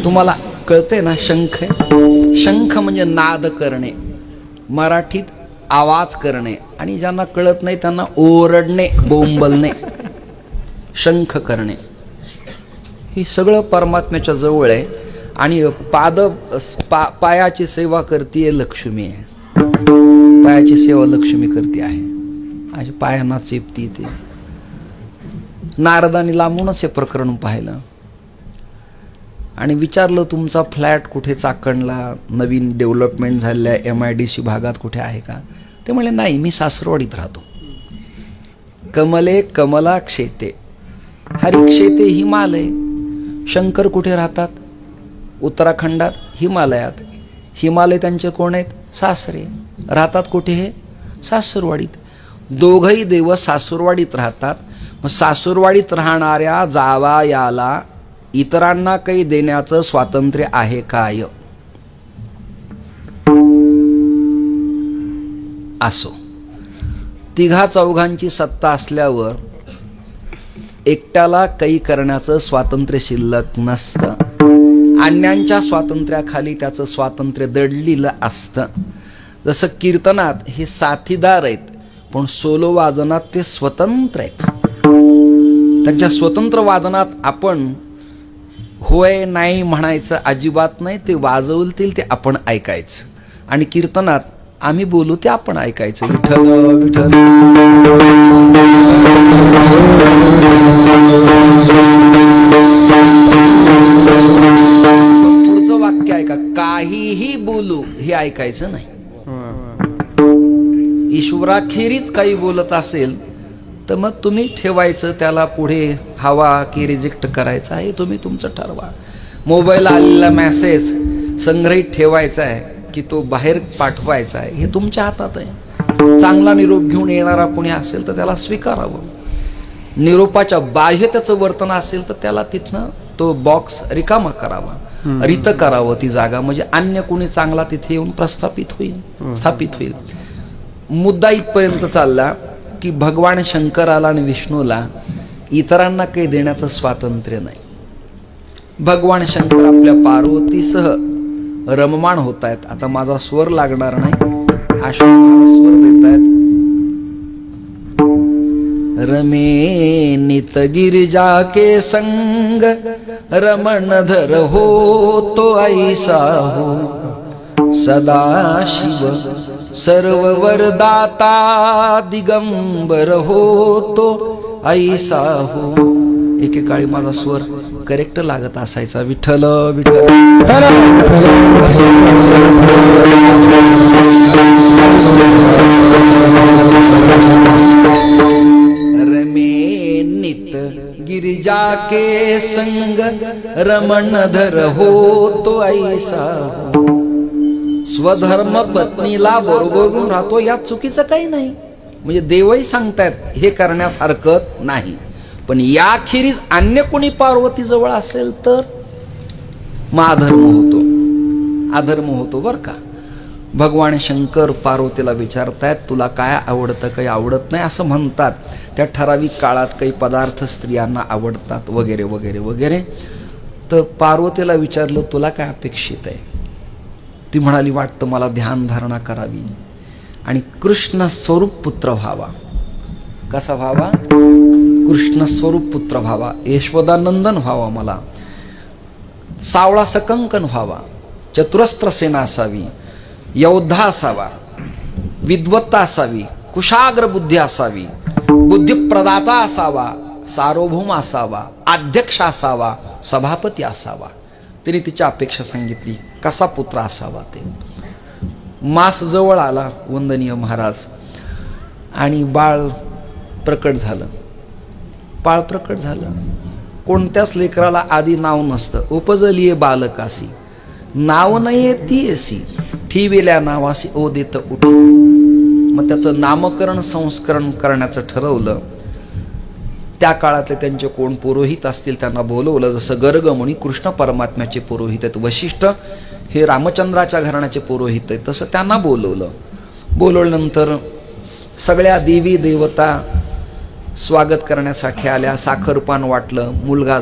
तुम्हाला कळते ना शंख आहे? शंख म्हणजे नाद करणे, मराठीत आवाज करणे, आणि ज्यांना कळत नाही त्यांना ओरडणे, बोंबलणे. शंख करणे हे सगळं परमात्म्याच्या जवळ आहे. आणि पायाची सेवा करते लक्ष्मी आहे. पायाची सेवा लक्ष्मी करते आहे. आणि पायांना चेपती ते. नारदानी लांबूनच हे प्रकरण पाहिलं आणि विचारलं, तुमचा फ्लॅट कुठे चाकणला, नवीन डेव्हलपमेंट झालेल्या MIDC भागात कुठे आहे का? ते म्हणले, नाही, मी सासरवाडीत राहतो. कमले कमला क्षेते हरिक्षेते हिमालय. शंकर कुठे राहतात? उत्तराखंडात, हिमालयात. हिमालय त्यांचे कोण आहेत? सासरे. राहतात कुठे? हे सासरवाडीत. दोघही देव सासरवाडीत राहतात. मग सासरवाडीत राहणाऱ्या जावयाला इतरांना काही देण्याचं स्वातंत्र्य आहे काय? असो. तिघा चौघांची सत्ता असल्यावर एकट्याला काही करण्याचं स्वातंत्र्य शिल्लक नसतं. अन्यांच्या स्वातंत्र्याखाली त्याचं स्वातंत्र्य दडलेलं असतं. जसं कीर्तनात हे साथीदार आहेत, पण सोलो वादनात ते स्वतंत्र आहेत. त्यांच्या स्वतंत्र वादनात आपण होय नाही म्हणायचं अजिबात नाही. ते वाजवतील ते आपण ऐकायचं. आणि कीर्तनात आम्ही बोलू ते आपण ऐकायचं. विठ्ठल विठ्ठल. पुढचं वाक्य ऐका, काहीही बोलू हे ऐकायचं नाही. ईश्वराखेरीच काही बोलत असेल तर मग तुम्ही ठेवायचं त्याला, पुढे हवा की रिजेक्ट करायचा आहे तुम्ही तुमचं ठरवा. मोबाईलला आलेला मेसेज संग्रहित ठेवायचा आहे की तो बाहेर पाठवायचा आहे, हे तुमच्या हातात आहे. चांगला निरोप घेऊन येणारा कोणी असेल तर त्याला स्वीकारावं. निरोपाच्या बाह्य त्याचं वर्तन असेल तर त्याला तिथनं तो बॉक्स रिकामा करावा, रित करावं ती जागा, म्हणजे अन्य कोणी चांगला तिथे येऊन प्रस्थापित होईल, स्थापित होईल. मुद्दा इथपर्यंत चालला की भगवान शंकराला आणि विष्णूला इतरांना काही देण्याचं स्वातंत्र्य नाही. भगवान शंकर आपल्या पार्वतीसह रममाण होत आहेत. आता माझा स्वर लागणार नाही, अश्वत्थामा स्वर देत आहेत. रमे नित गिरिजा के संग रमण धर हो तो ऐसा हो सदा शिव सर्व वरदाता दिगंबर हो तो ऐसा हो. एकेकाळी माझा स्वर करेक्ट लागत असायचा. विठ्ठल विठ्ठल रमे नित गिरिजा के संग रमण धर हो तो ऐसा हो. स्वधर्म पत्नीला बरोबर घेऊन राहतो, यात चुकीचं काही नाही. म्हणजे देवही सांगतायत हे करण्यासारखं नाही. पण याखेरीज अन्य कोणी पार्वती जवळ असेल तर मग अधर्म होतो बर का. भगवान शंकर पार्वतीला विचारतायत, तुला काय आवडतं, काही आवडत नाही असं म्हणतात. त्या ठराविक काळात काही पदार्थ स्त्रियांना आवडतात वगैरे वगैरे वगैरे. तर पार्वतीला विचारलं, तुला काय अपेक्षित आहे? ती म्हणाली, वाटतं मला ध्यान धारणा करावी आणि कृष्ण स्वरूप पुत्र व्हावा. कसा व्हावा? कृष्ण स्वरूप पुत्र व्हावा, यशोदानंदन व्हावा, मला सावळा सकंकन व्हावा, चतुरस्त्र सेना असावी, योद्धा असावा, विद्वत्ता असावी, कुशाग्र बुद्धी असावी, बुद्धिप्रदाता असावा, सार्वभौम असावा, अध्यक्ष असावा, सभापती असावा. तिने तिच्या अपेक्षा सांगितली, कसा पुत्र असावा ते. मास जवळ आला वंदनीय महाराज आणि बाळ प्रकट झालं. बाळ प्रकट झालं. कोणत्याच लेकराला आधी नाव नसतं. उपजलीये बालकासी, नाव नाहीये ती असी, ठिविल्या नावासी ओ देत उठ. मग त्याचं नामकरण संस्करण करण्याचं ठरवलं. त्या काळातले त्यांचे कोण पुरोहित असतील त्यांना बोलवलं. जसं गर्गमुनी कृष्ण परमात्म्याचे पुरोहित आहेत, वशिष्ठ हे रामचंद्राच्या घराण्याचे पुरोहित आहेत, तसं त्यांना बोलवलं. बोलवल्यानंतर सगळ्या देवी देवता स्वागत करण्यासाठी आल्या. साखरपान वाटलं. मुलगा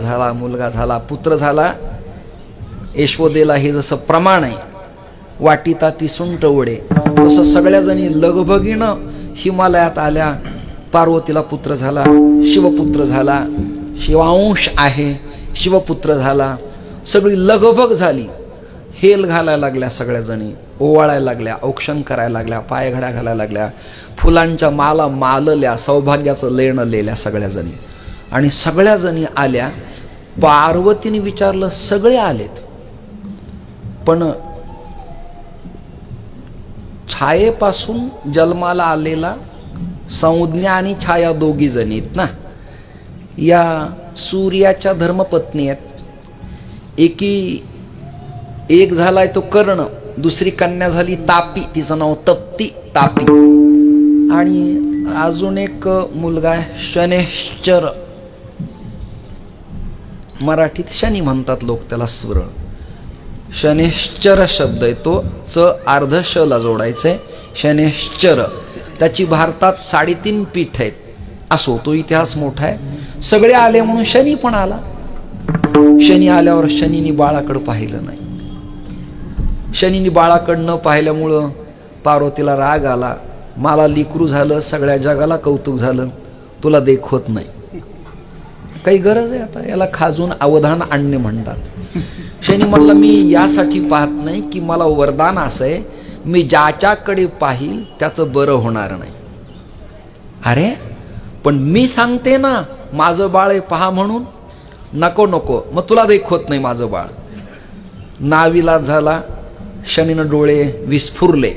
झाला, पुत्र झाला. यशोदेला हे जसं प्रमाण आहे, वाटिता ती सुंट वडे, तसं सगळ्या जणी लगबगीनं हिमालयात आल्या. पार्वतीला पुत्र झाला, शिवपुत्र झाला, शिवांश आहे, शिवपुत्र झाला. सगळी लगबग झाली. हेल घालायला लागल्या सगळ्या जणी, ओवाळायला लागल्या, औक्षण करायला लागल्या, पायघड्या घालायला लागल्या, फुलांच्या माला मालल्या, सौभाग्याचं लेणं लिहिल्या सगळ्या जणी. आणि सगळ्या जणी आल्या. पार्वतीने विचारलं, सगळे आलेत पण छायेपासून जन्माला आलेला संज्ञा आणि छाया दोघी जणी आहेत ना, या सूर्याच्या धर्मपत्नी आहेत. एक झालाय तो कर्ण, दुसरी कन्या झाली तापी, तिचं नाव तप्ती तापी. आणि अजून एक मुलगा आहे शनेश्चर, मराठीत शनी म्हणतात लोक त्याला. स्वर शनेश्चर शब्द आहे तो, च अर्ध श ला जोडायचंय, शनेश्चर. त्याची भारतात 3.5 पीठ आहेत. असो, तो इतिहास मोठा आहे. सगळे आले म्हणून शनी पण आला. शनी आल्यावर शनीने बाळाकडे पाहिलं नाही. शनीने बाळाकडे न पाहिल्यामुळं पार्वतीला राग आला. मला लेकरू झालं, सगळ्या जगाला कौतुक झालं, तुला देखवत नाही, काही गरज आहे आता, याला खाजून अवधान आणणे म्हणतात. शनी म्हणला, मी यासाठी पाहत नाही की मला वरदान असं आहे, मी ज्याच्याकडे पाहिल त्याचं बरं होणार नाही. अरे पण मी सांगते ना माझं बाळ आहे पहा म्हणून. नको नको, मग तुला देखवत नाही माझं बाळ. नाविलाज झाला. शनीनं डोळे विस्फुरले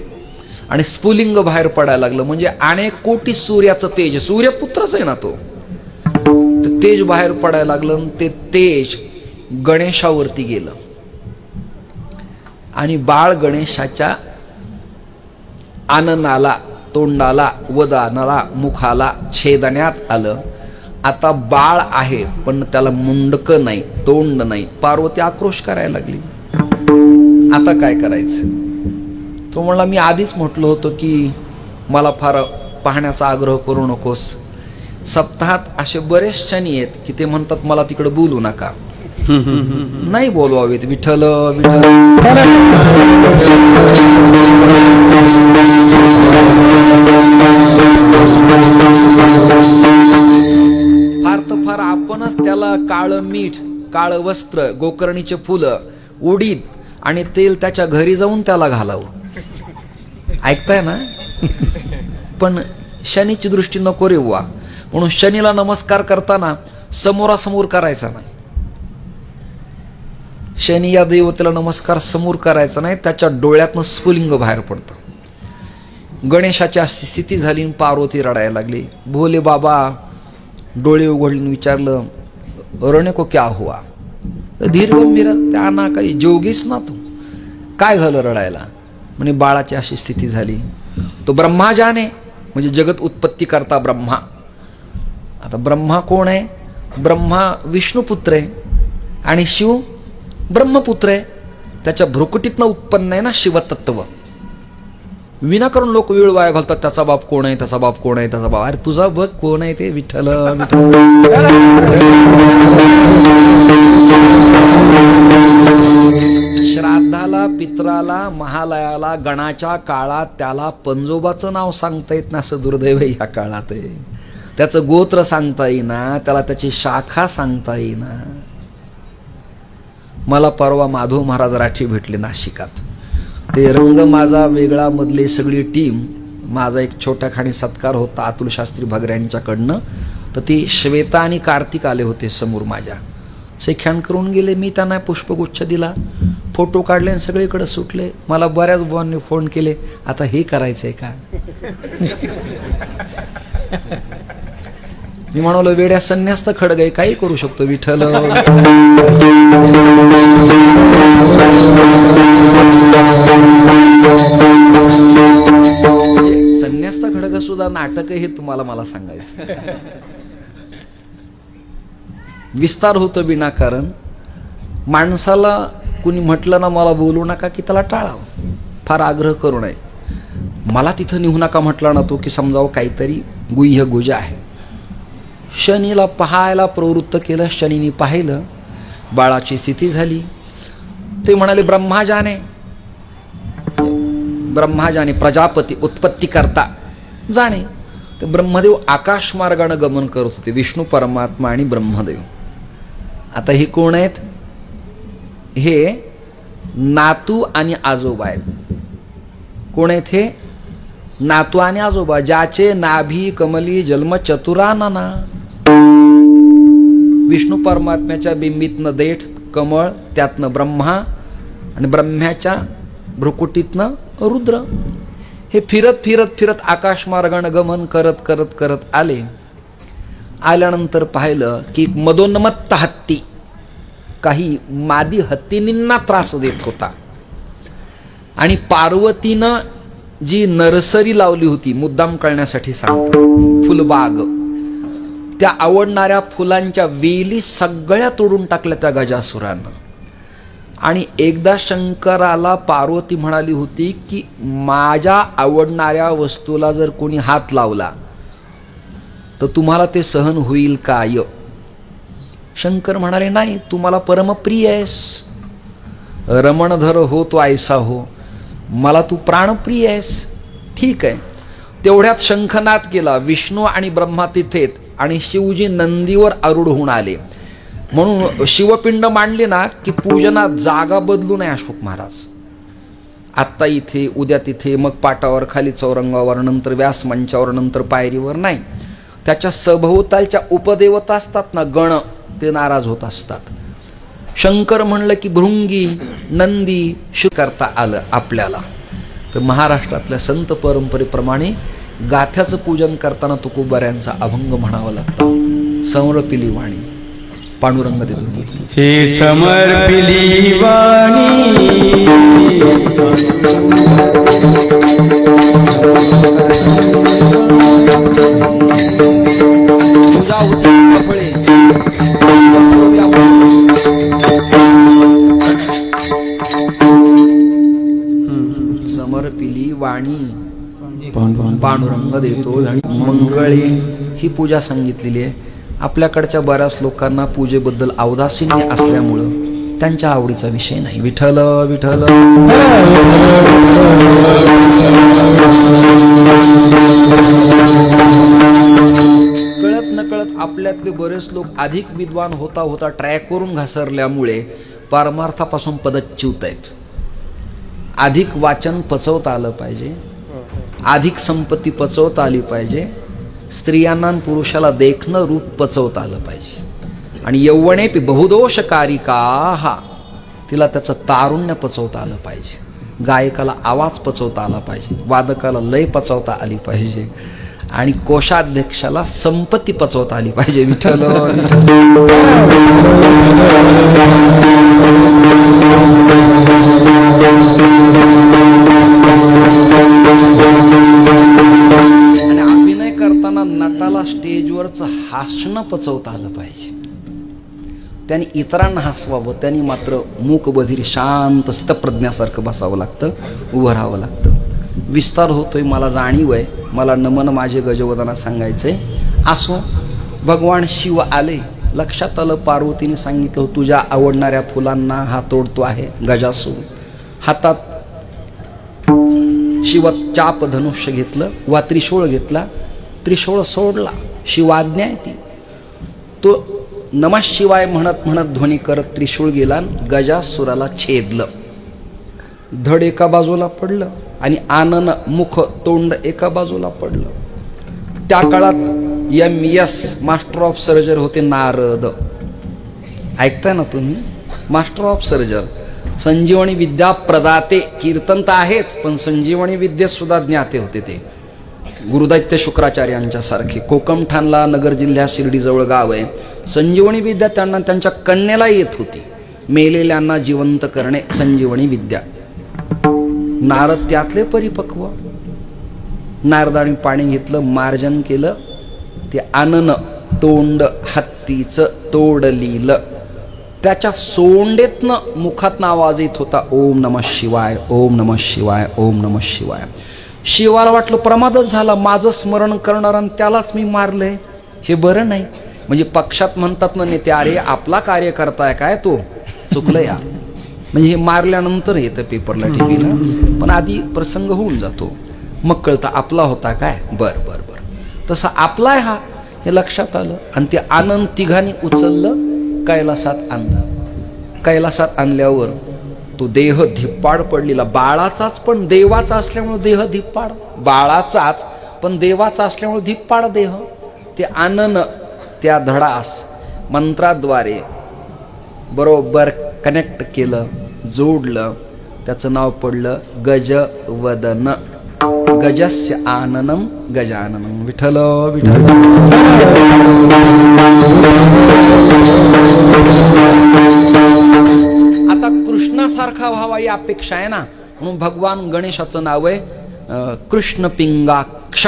आणि स्फुलिंग बाहेर पडायला लागलं. म्हणजे अनेक कोटी सूर्याचं तेज, सूर्यपुत्रच आहे ना तो, ते तेज बाहेर पडायला लागलं. ते तेज गणेशावरती गेलं आणि बाळ गणेशाच्या आननाला, तोंडाला, वदानाला, मुखाला छेदण्यात आलं. आता बाळ आहे पण त्याला मुंडकं नाही, तोंड नाही. पार्वती आक्रोश करायला लागली. आता काय करायचं? तो म्हणला, मी आधीच म्हटलं होतं की मला फार पाहण्याचा आग्रह करू नकोस, सप्ताहात असे बरेच शनी आहेत की ते म्हणतात मला तिकडे बोलू नका. नाही बोलवावेत. विठ्ठल विठ्ठल फार तर फार आपणच त्याला काळं मीठ, काळं वस्त्र, गोकर्णीचे फुलं, उडीद आणि तेल त्याच्या घरी जाऊन त्याला घालावं. ऐकताय ना? पण शनीची दृष्टी नको रे बुवा. म्हणून शनीला नमस्कार करताना समोरासमोर करायचा नाही. शनी या देवतेला नमस्कार समोर करायचा नाही, त्याच्या डोळ्यातनं स्फुलिंग बाहेर पडतं. गणेशाची अशी स्थिती झाली, पार्वती रडायला लागली. भोले बाबा डोळे उघडले, विचारलं रणे को क्या हुआ? धीर गंभीर, त्या ना काही जोगीस ना तू, काय झालं रडायला? म्हणे बाळाची अशी स्थिती झाली. तो ब्रह्मा जाने, म्हणजे जगत उत्पत्ती करता ब्रह्मा. आता ब्रह्मा कोण आहे? ब्रह्मा विष्णुपुत्र आहे आणि शिव ब्रह्मपुत्र आहे. त्याच्या भ्रुकुटीतनं उत्पन्न आहे ना शिवतत्व. विनाकारण लोक वेळ वाया घालतात, त्याचा बाप कोण आहे, त्याचा बाप कोण आहे, त्याचा बाप. अरे तुझा बघ कोण आहे ते, विठ्ठल विठ्ठल. श्राद्धाला, पित्राला, महालयाला, गणाच्या काळात त्याला पंजोबाचं नाव सांगता येत ना, असं दुर्दैव ह्या काळात आहे. त्याचं गोत्र सांगता येईना, त्याला त्याची शाखा सांगता येईना. मला परवा माधव महाराज राठी भेटले नाशिकात. ते रंग माझा वेगळा मधले सगळी टीम, माझा एक छोट्या खाणी सत्कार होता अतुल शास्त्री भगरे यांच्याकडनं. तर ती श्वेता आणि कार्तिक आले होते समोर माझ्या. सेख्यान करून गेले. मी त्यांना पुष्पगुच्छ दिला, फोटो काढले आणि सगळीकडे सुटले. मला बऱ्याच बुवांनी फोन केले, आता हे करायचंय का? मी म्हणालो वेड्या संन्यास्त खडग आहे, काही करू शकतो विठ्ठल. संन्यास्त खडग सुद्धा नाटक हे तुम्हाला मला सांगायचं. विस्तार होतो विनाकारण. माणसाला कुणी म्हटलं ना मला बोलू नका की त्याला टाळावं, फार आग्रह करू नये. मला तिथं निघू नका म्हटला ना तो की समजावं काहीतरी गुह्य गुज आहे. शनीला पाहायला प्रवृत्त केलं. शनीने पाहिलं, बाळाची स्थिती झाली. ते म्हणाले ब्रह्माजाने, ब्रह्माजाने प्रजापती उत्पत्ती करता जाणे. तर ब्रह्मदेव आकाश मार्गाने गमन करत होते, विष्णू परमात्मा आणि ब्रह्मदेव. आता हे कोण आहेत? हे नातू आणि आजोबा आहेत. कोण आहेत हे? नातू आणि आजोबा. ज्याचे नाभी कमली जन्म चतुरानना. विष्णू परमात्म्याच्या बिंबीतनं देठ कमळ, त्यातनं ब्रह्मा आणि ब्रह्म्याच्या भ्रुकुटीतनं रुद्र. हे फिरत फिरत फिरत आकाश मार्गाने गमन करत करत करत आले. आल्यानंतर पाहिलं की मदोन्मत्त हत्ती काही मादी हत्तींना त्रास देत होता. आणि पार्वतीनं जी नर्सरी लावली होती, मुद्दाम कळण्यासाठी सांगतो, फुलबाग, त्या आवडणाऱ्या फुलांच्या वेली सगळ्या तोडून टाकल्या त्या गजासुरानं. आणि एकदा शंकराला पार्वती म्हणाली होती की माझ्या आवडणाऱ्या वस्तूला जर कोणी हात लावला तर तुम्हाला ते सहन होईल काय? शंकर म्हणाले नाही, तू मला परमप्रिय आहेस. रमणधर हो तो ऐसा हो, मला तू प्राणप्रिय आहेस. ठीक आहे. तेवढ्यात शंखनाद केला. विष्णू आणि ब्रह्मा तिथेत आणि शिवजी नंदीवर आरूढ होऊन आले. म्हणून शिवपिंड मांडली ना की पूजनात जागा बदलू नये अशोक महाराज. आत्ता इथे, उद्या तिथे, मग पाटावर, खाली चौरंगावर, नंतर व्यासमंचावर, नंतर पायरीवर नाही. त्याच्या सभोवतालच्या उपदेवता असतात ना, गण, ते नाराज होत असतात. शंकर म्हणलं की भृंगी, नंदी शिव करता आलं आपल्याला. तर महाराष्ट्रातल्या संत परंपरेप्रमाणे गाथ्याचं पूजन करताना तुकोबाऱ्यांचा अभंग म्हणावा लागतो. समर्पिली वाणी पांडुरंग देतो. हे समर्पिली वाणी तुझा फळे समर्पिली वाणी पांडुरंग देतो आणि मंगळे ही पूजा सांगितलेली आहे. आपल्याकडच्या बऱ्याच लोकांना पूजेबद्दल औदासीन्य असल्यामुळं त्यांच्या आवडीचा विषय नाही. विठ्ठल विठ्ठल कळत नकळत आपल्यातले बरेच लोक अधिक विद्वान होता होता ट्रॅकवरून घसरल्यामुळे पारमार्थापासून पदच्युत आहेत. अधिक वाचन पचवता आलं पाहिजे, अधिक संपत्ती पचवता आली पाहिजे, स्त्रियांना आणि पुरुषाला देखणं रूप पचवता आलं पाहिजे. आणि यौवने बहुदोषकारिका हा तिला त्याचं तारुण्य पचवता आलं पाहिजे, गायकाला आवाज पचवता आला पाहिजे, वादकाला लय पचवता आली पाहिजे आणि कोषाध्यक्षाला संपत्ती पचवता आली पाहिजे. विठ्ठल आणि अभिनय करताना नटाला स्टेजवरचं हसणं पचवता आलं पाहिजे. त्यांनी इतरांना हसवावं, त्यांनी मात्र मूक बधीर शांत स्थितप्रज्ञासारखं बसावं लागतं, उभं राहावं लागतं. विस्तार होतोय, मला जाणीव आहे, मला नमन माझे गजवदना सांगायचंय. असो, भगवान शिव आले, लक्षात आलं पार्वतीने सांगितलं तुझ्या आवडणाऱ्या फुलांना हा तोडतो आहे गजासूर. हातात शिव चाप धनुष्य घेतलं वा त्रिशूळ घेतला, त्रिशूळ सोडला, शिवाज्ञा आहे ती. तो नमः शिवाय म्हणत म्हणत ध्वनी करत त्रिशूळ गेला, गजासुराला छेदलं. धड एका बाजूला पडलं आणि आनन मुख तोंड एका बाजूला पडलं. त्या काळात MS मास्टर ऑफ सर्जर होते नारद. ऐकताय ना तुम्ही? मास्टर ऑफ सर्जर, संजीवनी विद्या प्रदाते. कीर्तन तर आहेच, पण संजीवनी विद्या सुद्धा ज्ञाते होते ते. गुरुदैत्य शुक्राचार्यांच्या सारखे. कोकमठाणला नगर जिल्ह्यात शिर्डीजवळ गाव आहे. संजीवनी विद्या त्यांना त्यांच्या कन्येला येत होती. मेलेल्यांना जिवंत करणे संजीवनी विद्या. नारद त्यातले परिपक्व. नारदाने पाणी घेतलं, मार्जन केलं, ते आनन तोंड हत्तीचं तोडलीलं. त्याच्या सोंडेतनं मुखातनं आवाज येत होता, ओम नमः शिवाय, ओम नमः शिवाय, ओम नमः शिवाय. शिवाला वाटलं प्रमादच झाला, माझं स्मरण करणार आणि त्यालाच मी मारलंय, हे बरं नाही. म्हणजे पक्षात म्हणतात ना नेते, अरे आपला कार्य करताय काय, तो चुकलं यार. म्हणजे हे मारल्यानंतर येतं पेपरला, टीव्हीला, पण आधी प्रसंग होऊन जातो, मग कळतं आपला होता काय. बर बर बर, तसा आपला आहे हा, हे लक्षात आलं. आणि ते आनंद तिघांनी उचललं, कैलासात आणलं. कैलासात आणल्यावर तो देह धिप्पाड पडलेला, बाळाचाच पण देवाचा असल्यामुळे देह धिप्पाड, बाळाचाच पण देवाचा असल्यामुळे धिप्पाड देह. ते आनन त्या धडास मंत्राद्वारे बरोबर कनेक्ट केलं, जोडलं, त्याचं नाव पडलं गजवदन. गजस्य आननम गजाननम. विठ्ठल विठ्ठल. आता कृष्णासारखा व्हावा या अपेक्षा आहे ना, म्हणून भगवान गणेशाचं नाव आहे कृष्ण पिंगाक्ष.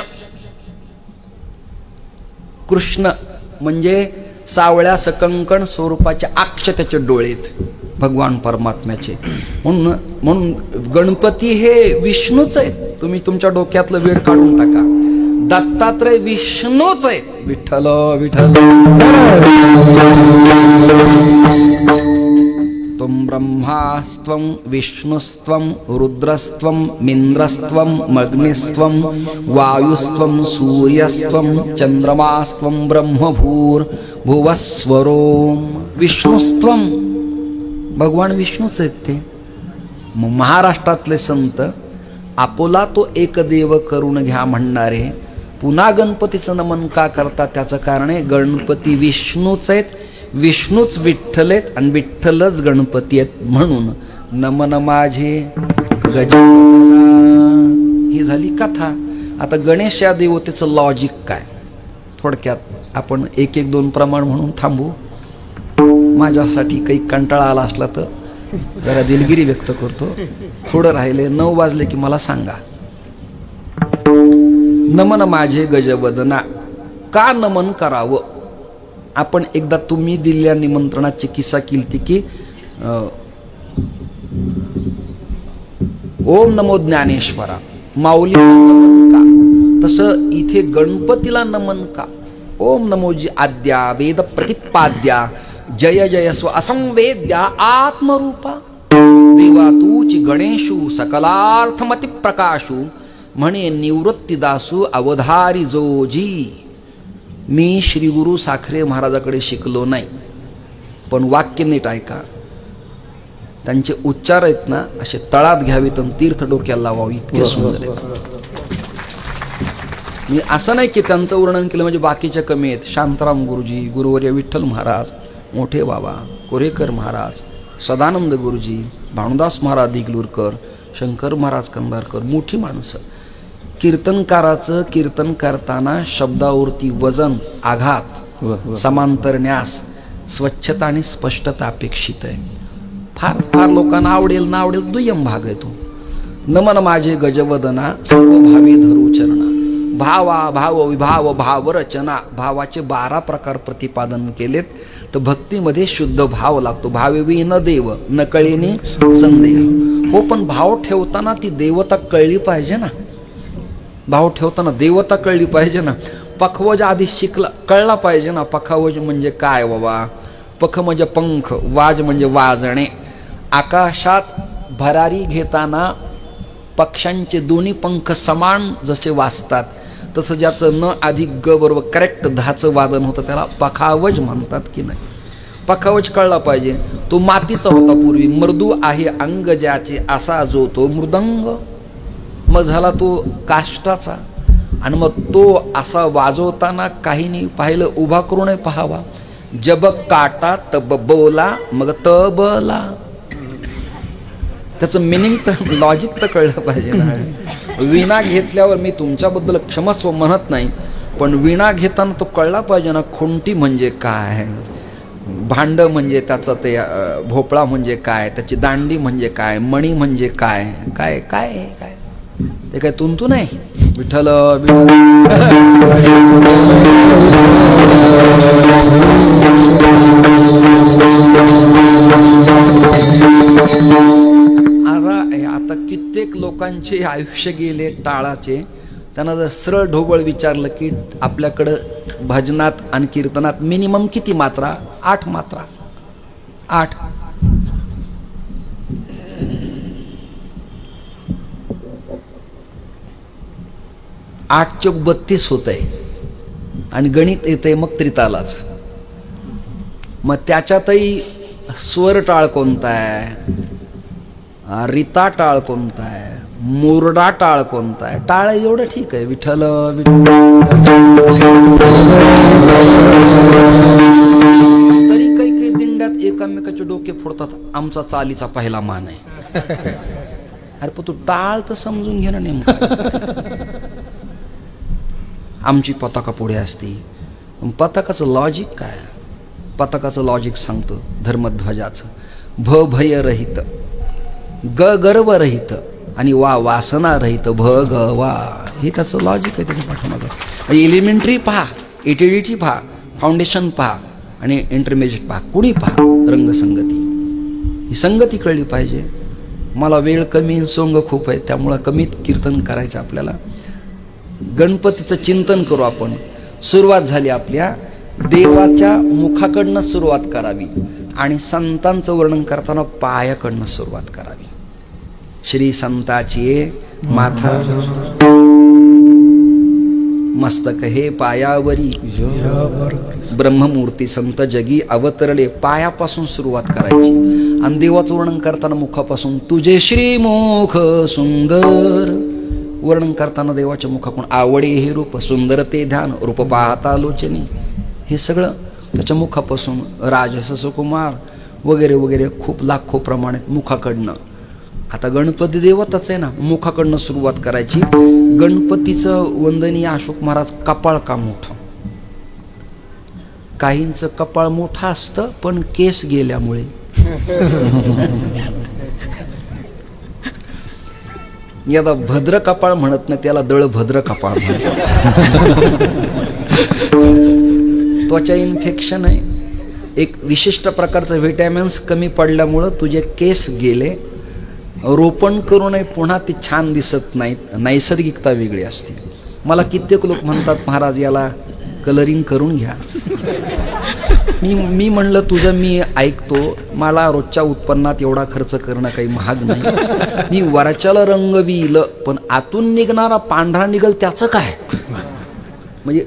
कृष्ण म्हणजे सावळ्या सकंकण स्वरूपाचे अक्ष त्याचे डोळेत भगवान परमात्म्याचे. म्हणून गणपती हे विष्णूच आहेत. तुम्ही तुमच्या डोक्यातलं वेड काढून टाका, दत्तात्रय विष्णूच आहेत. विठ्ठल विठ्ठल. त्वं ब्रह्मास्त्वं विष्णुस्त्वं रुद्रस्त्वं मिन्द्रस्त्वं मग्निस्त्वं वायुस्त्वं सूर्यस्त्वं चंद्रमास्त्वं ब्रह्मभूर भुवस्वरोम. विष्णुस्त्वं, भगवान विष्णूच आहेत ते. महाराष्ट्रातले संत आपोला तो एकदेव करून घ्या म्हणणारे पुन्हा गणपतीचं नमन का करतात, त्याचं कारण आहे गणपती विष्णूच आहेत, विष्णूच विठ्ठल आहेत आणि विठ्ठलच गणपती आहेत. म्हणून नमन माझे गजानना. ही झाली कथा. आता गणेश या देवतेचं लॉजिक काय, थोडक्यात आपण एक एक दोन प्रमाण म्हणून थांबू. माझ्यासाठी काही कंटाळा आला असला तर जरा दिलगिरी व्यक्त करतो. थोडं राहिले, 9 वाजले की मला सांगा. नमन माझे गजवदना. का नमन करावं? आपण एकदा तुम्ही दिलेल्या निमंत्रणाची किस्सा केली की ओम नमो ज्ञानेश्वरा. माऊली का? तसं इथे गणपतीला नमन का? ओम नमोजी आद्या वेद प्रतिपाद्या जय जय स्व असंवेद्या आत्मरूपा देवा तूची गणेशू सकलार्थमती प्रकाशू म्हणे निवृत्तीदासू अवधारी जोजी. मी श्री गुरु साखरे महाराजाकडे शिकलो नाही, पण वाक्य नीट ऐका. त्यांचे उच्चार आहेत ना असे तळात घ्यावेत आणि तीर्थ डोक्याला लावावं इतके सुंदर आहेत. मी असं नाही की त्यांचं वर्णन केलं म्हणजे बाकीच्या कमी आहेत. शांताराम गुरुजी, गुरुवर्य विठ्ठल महाराज, मोठे बाबा कोरेकर महाराज, सदानंद गुरुजी, भानुदास महाराज दिगलूरकर, शंकर महाराज कंधारकर, मोठी माणसं. कीर्तनकाराचं कीर्तन करताना शब्दावरती वजन, आघात, समांतर न्यास, स्वच्छता आणि स्पष्टता अपेक्षित आहे. फार फार लोकांना आवडेल ना आवडेल दुय्यम भाग आहे तो. नमन माझे गजवदना सर्व भावे धरू चरणा. भावा भाव विभाव भाव रचना, भावाचे 12 प्रकार प्रतिपादन केलेत. तर भक्तीमध्ये शुद्ध भाव लागतो. भावेवी न देव न कळेने संदेह. हो, पण भाव ठेवताना ती देवता कळली पाहिजे ना. भाव ठेवताना देवता कळली पाहिजे ना. पखवज आधी कळला पाहिजे ना. पखवज म्हणजे काय बाबा? पख म्हणजे पंख, वाज म्हणजे वाजणे. आकाशात भरारी घेताना पक्ष्यांचे दोन्ही पंख समान जसे वाजतात तसं ज्याचं न आधी ग बरोबर करेक्ट धाचं वादन होतं त्याला पखावज म्हणतात की नाही? पखावज कळला पाहिजे. तो मातीचा होता पूर्वी. मृदू आहे अंग ज्याचे असा जो तो मृदंग. मग झाला तो काष्टाचा आणि मग तो असा वाजवताना काही नाही पाहिलं, उभा करूनही पाहावा. जब काटा तब बोला मग तबला. त्याचं मिनिंग तर लॉजिक तर कळलं पाहिजे ना. विणा घेतल्यावर मी तुमच्याबद्दल क्षमस्व म्हणत नाही, पण विणा घेताना तो कळला पाहिजे ना. खुंटी म्हणजे काय, भांड म्हणजे त्याचं ते भोपळा म्हणजे काय, त्याची दांडी म्हणजे काय, मणी म्हणजे काय, काय काय काय ते काय तुंतू नाही. विठ्ठल आता कित्येक लोकांचे आयुष्य गेले टाळाचे. त्यांना जर सरळ ढोबळ विचारलं की आपल्याकडं भजनात आणि कीर्तनात मिनिमम किती मात्रा? 8 मात्रा. 8. आठ चौक 32 होत आहे आणि गणित येतंय मग त्रितालाच. मग त्याच्यातही स्वर टाळ कोणता आहे, रिता टाळ कोणता आहे, मुरडा टाळ कोणता आहे? टाळ एवढं ठीक आहे. विठ्ठल तरी काही काही दिंड्यात एकामेकाचे डोके फोडतात. आमचा चालीचा पहिला मान आहे. अरे पण तू टाळ तर समजून घे ना नेमकं. आमची पताका पुढे असते. पताकाचं लॉजिक काय? पताकाचं लॉजिक सांगतो धर्मध्वजाचं. भ भय रहित, ग गर्व रहित आणि वा वासना रहित. भ ग वा हे त्याचं लॉजिक आहे. त्याच्या पाठीमागं एलिमेंटरी पहा, एटीडीटी पहा, फाउंडेशन पहा आणि इंटरमिजिएट पहा. कुणी पहा, रंगसंगती. ही संगती कळली पाहिजे. मला वेळ कमी, सोंग खूप आहे, त्यामुळं कमीत कीर्तन करायचं आपल्याला. गणपतीचं चिंतन करू आपण. सुरुवात झाली आपल्या देवाच्या मुखाकडनं सुरुवात करावी आणि संतांचं वर्णन करताना पायाकडनं सुरुवात करावी. श्री संताची माथा मस्तक हे पायावरी, ब्रह्ममूर्ती संत जगी अवतरले. पायापासून सुरुवात करायची आणि देवाचं वर्णन करताना मुखापासून. तुझे श्रीमुख सुंदर. वर्णन करताना देवाच्या मुखाकडून आवडे हे रूप, सुंदर ते ध्यान, रूप पाहता लोचनी. हे सगळं त्याच्या मुखापासून. राजस सुकुमार वगैरे वगैरे खूप लाखो प्रमाणात मुखाकडनं. आता गणपती देवताच आहे ना, मुखाकडनं सुरुवात करायची. गणपतीचं वंदनीय अशोक महाराज कपाळ का मोठं. काहींचं कपाळ मोठं असतं पण केस गेल्यामुळे. याला भद्र कपाळ म्हणत नाही, त्याला दळ भद्र कपाळ म्हणतात. त्वचा इन्फेक्शन आहे. एक विशिष्ट प्रकारचं व्हिटॅमिन्स कमी पडल्यामुळं तुझे केस गेले. रोपण करूनही पुन्हा ते छान दिसत नाहीत. नैसर्गिकता वेगळी असते. मला कित्येक लोक म्हणतात महाराज याला कलरिंग करून घ्या. मी म्हणलं तुझं मी ऐकतो, मला रोजच्या उत्पन्नात एवढा खर्च करणं काही महाग नाही. मी वरच्याला रंग विल पण आतून निघणारा पांढरा निघल त्याचं काय. म्हणजे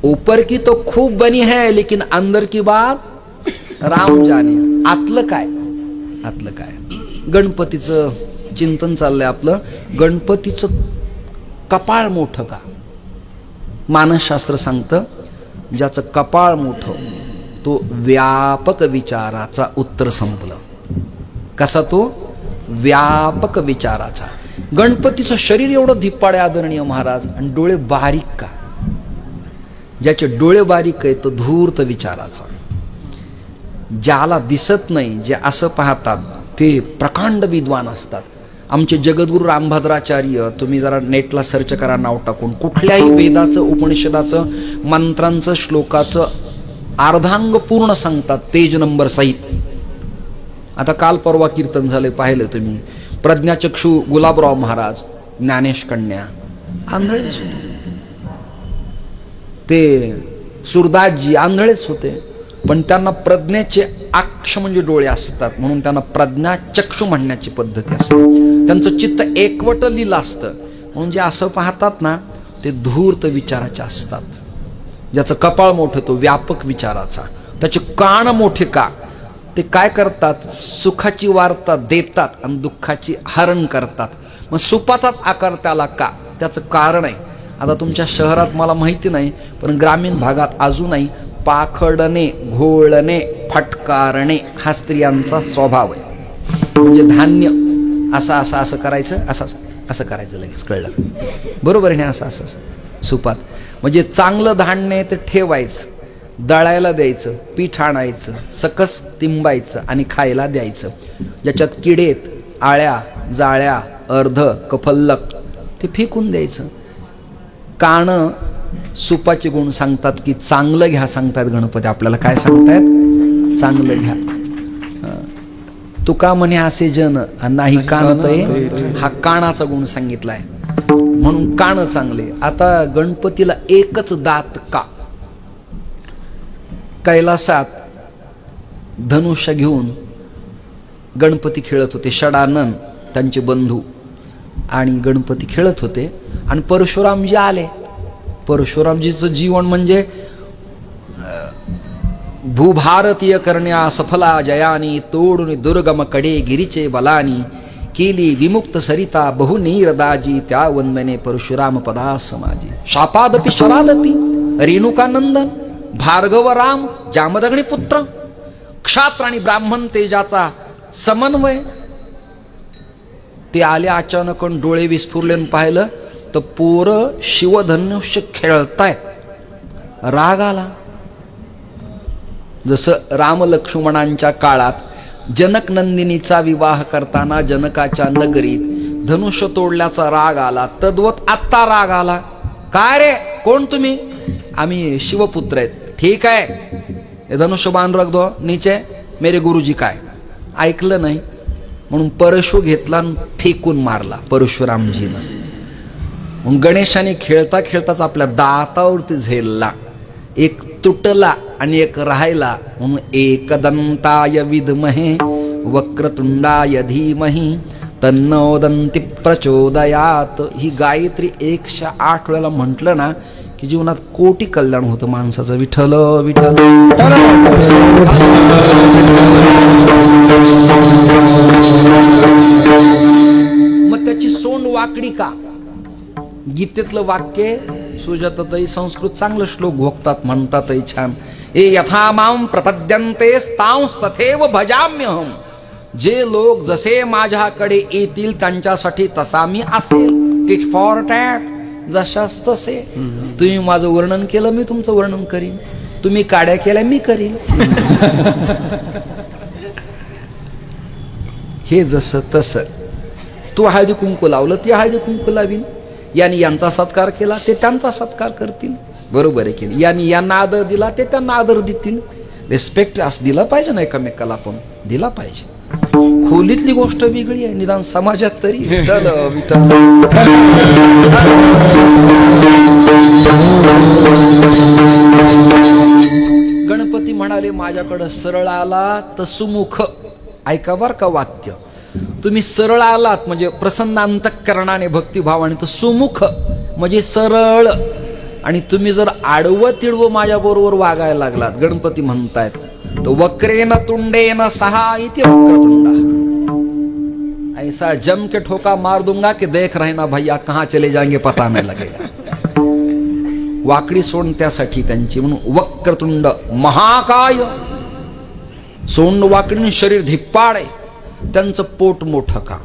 ऊपर की तो खूप बनी है लेकिन अंदर की बात राम जाने. आतलं काय, आतलं काय. गणपतीचं चिंतन चाललंय आपलं. गणपतीचं कपाळ मोठं का. मानसशास्त्र सांगतं ज्याचं कपाळ मोठं तो व्यापक विचाराचा उत्तर संपलं. कसा तो व्यापक विचाराचा. गणपतीचं शरीर एवढं धिप्पाड आहे आदरणीय महाराज, आणि डोळे बारीक का. ज्याचे डोळे बारीक आहे तो धूर्त विचाराचा. ज्याला दिसत नाही, जे असं पाहतात ते प्रकांड विद्वान असतात. आमचे जगद्गुरु रामभद्राचार्य, तुम्ही जरा नेटला सर्च करा नाव टाकून, कुठल्याही वेदाचं, उपनिषदाचं, मंत्रांचं, श्लोकाचं अर्धांग पूर्ण सांगतात पेज नंबर सहित. आता काल परवा कीर्तन झाले, पाहिलं तुम्ही. प्रज्ञाचक्षू गुलाबराव महाराज, ज्ञानेश कन्या आंधळेच होते. ते सुरदासजी आंधळेच होते, पण त्यांना प्रज्ञेचे अक्ष म्हणजे डोळे असतात, म्हणून त्यांना प्रज्ञाचक्षु म्हणण्याची पद्धती असते. त्यांचं चित्त एकवटलेलं असतं, म्हणून जे असं पाहतात ना ते धूर्त विचाराचे असतात. ज्याचं कपाळ मोठं तो व्यापक विचाराचा. त्याचे कान मोठे का. ते काय करतात, सुखाची वार्ता देतात आणि दुःखाची हरण करतात. मग सुपाचाच आकार त्याला का, त्याचं कारण आहे. आता तुमच्या शहरात मला माहिती नाही, पण ग्रामीण भागात अजूनही पाखडणे, घोळणे, फटकारणे हा स्त्रियांचा स्वभाव आहे. म्हणजे धान्य असं असं असं करायचं, असं असं करायचं, लगेच कळलं बरोबर आहे. असं असं सुपात म्हणजे चांगलं धान्य ते ठेवायचं, दळायला द्यायचं, पीठ आणायचं, सकस तिंबायचं आणि खायला द्यायचं. ज्याच्यात किडेत, आळ्या, जाळ्या, अर्ध कफल्लक ते फेकून द्यायचं. कान सुपाचे गुण सांगतात की चांगलं घ्या, सांगतात गणपती आपल्याला. काय सांगतायत, चांगलं घ्या. तुका म्हणे असे जन नाही कानतय, हा कानाचा गुण सांगितलाय, म्हणून कान चांगले. आता गणपतीला एकच दात का. कैलासात धनुष्य घेऊन गणपती खेळत होते. षडानन त्यांचे बंधू आणि गणपती खेळत होते, आणि परशुरामजी आले. परशुरामजीचं जीवन म्हणजे भूभारतीय करण्या सफला जयानी, तोडून दुर्गम कडे गिरीचे बलानी, केली विमुक्त सरिता बहुनीरदाजी, त्या वंदने परशुराम पदा समाजी. शापादपि शरादपि रेणुकानंदन, भार्गव राम जामदग्नी पुत्र, क्षात्र आणि ब्राह्मण तेजाचा समन्वय. ते आले अचानक, डोळे विस्फुरले, पाहिलं तर पोरं शिवधनुष्य खेळतायत. राग आला. जसं रामलक्ष्मणांच्या काळात जनक नंदिनीचा विवाह करताना जनकाच्या नगरीत धनुष्य तोडल्याचा राग आला, तद्वत आत्ता राग आला. काय रे, कोण तुम्ही. आम्ही शिवपुत्र आहेत. ठीक आहे, हे धनुष्य बांध रख दो नीचे, मेरे गुरुजी. काय ऐकलं नाही, म्हणून परशु घेतला आणि फेकून मारला परशुरामजीनं. मग गणेशाने खेळता खेळताच आपल्या दातावरती झेलला. एक तुटला आणि एक राहिला, म्हणून एकदंताय विद्महे वक्रतुंडाय धीमहि तन्नो दंती प्रचोदयात. ही गायत्री 108 वेळेला म्हटलं ना की जीवनात कोटी कल्याण होतं माणसाचं. विठ्ठल विठ्ठल. मग त्याची सोंड वाकडी का. गीतेतलं वाक्य सुजाताताई संस्कृत चांगलं श्लोक घोकतात, म्हणतातही छान. ए यथा मां प्रपद्यन्ते तांस तथैव भजाम्यहम. जे लोक जसे माझ्याकडे येतील त्यांच्यासाठी तसा मी असेल. टिट फॉर टॅट, जशास तसे. तुम्ही माझं वर्णन केलं मी तुमचं वर्णन करीन, तुम्ही काड्या केल्या मी करीन. हे जसं तसं. तू हळदी कुंकू लावलं, ती हळदी कुंकू लावीन. यांनी यांचा सत्कार केला, ते त्यांचा सत्कार करतील. बरोबर आहे की नाही. यांनी यांना आदर दिला, ते त्यांना आदर देतील. रिस्पेक्ट असं दिला पाहिजे ना, एकमेकाला पण दिला पाहिजे. खोलीतली गोष्ट वेगळी आहे, निदान समाजात तरी विठ्ठल विठ्ठल. गणपती म्हणाले माझ्याकडं सरळ आला तर सुमुख. ऐका बर का वाक्य, तुम्ही सरळ आलात म्हणजे प्रसन्न अंतःकरणाने भक्तिभावाने, तर सुमुख म्हणजे सरळ. आणि तुम्ही जर आडवं तिडवं माझ्या बरोबर वागायला लागलात, गणपती म्हणतायत, तर वक्रेन तुंडेन सहा इथे वक्रतुंडा, ऐसा जम के ठोका मार दूंगा कि देख रहे ना भैया कहाँ चले जाएंगे पता नहीं लगेगा. वाकडी सोंड त्यासाठी त्यांची, म्हणून वक्रतुंड महाकाय. सोंड वाकडी शरीर धिप्पाड आहे, त्यांचं पोट मोठं का?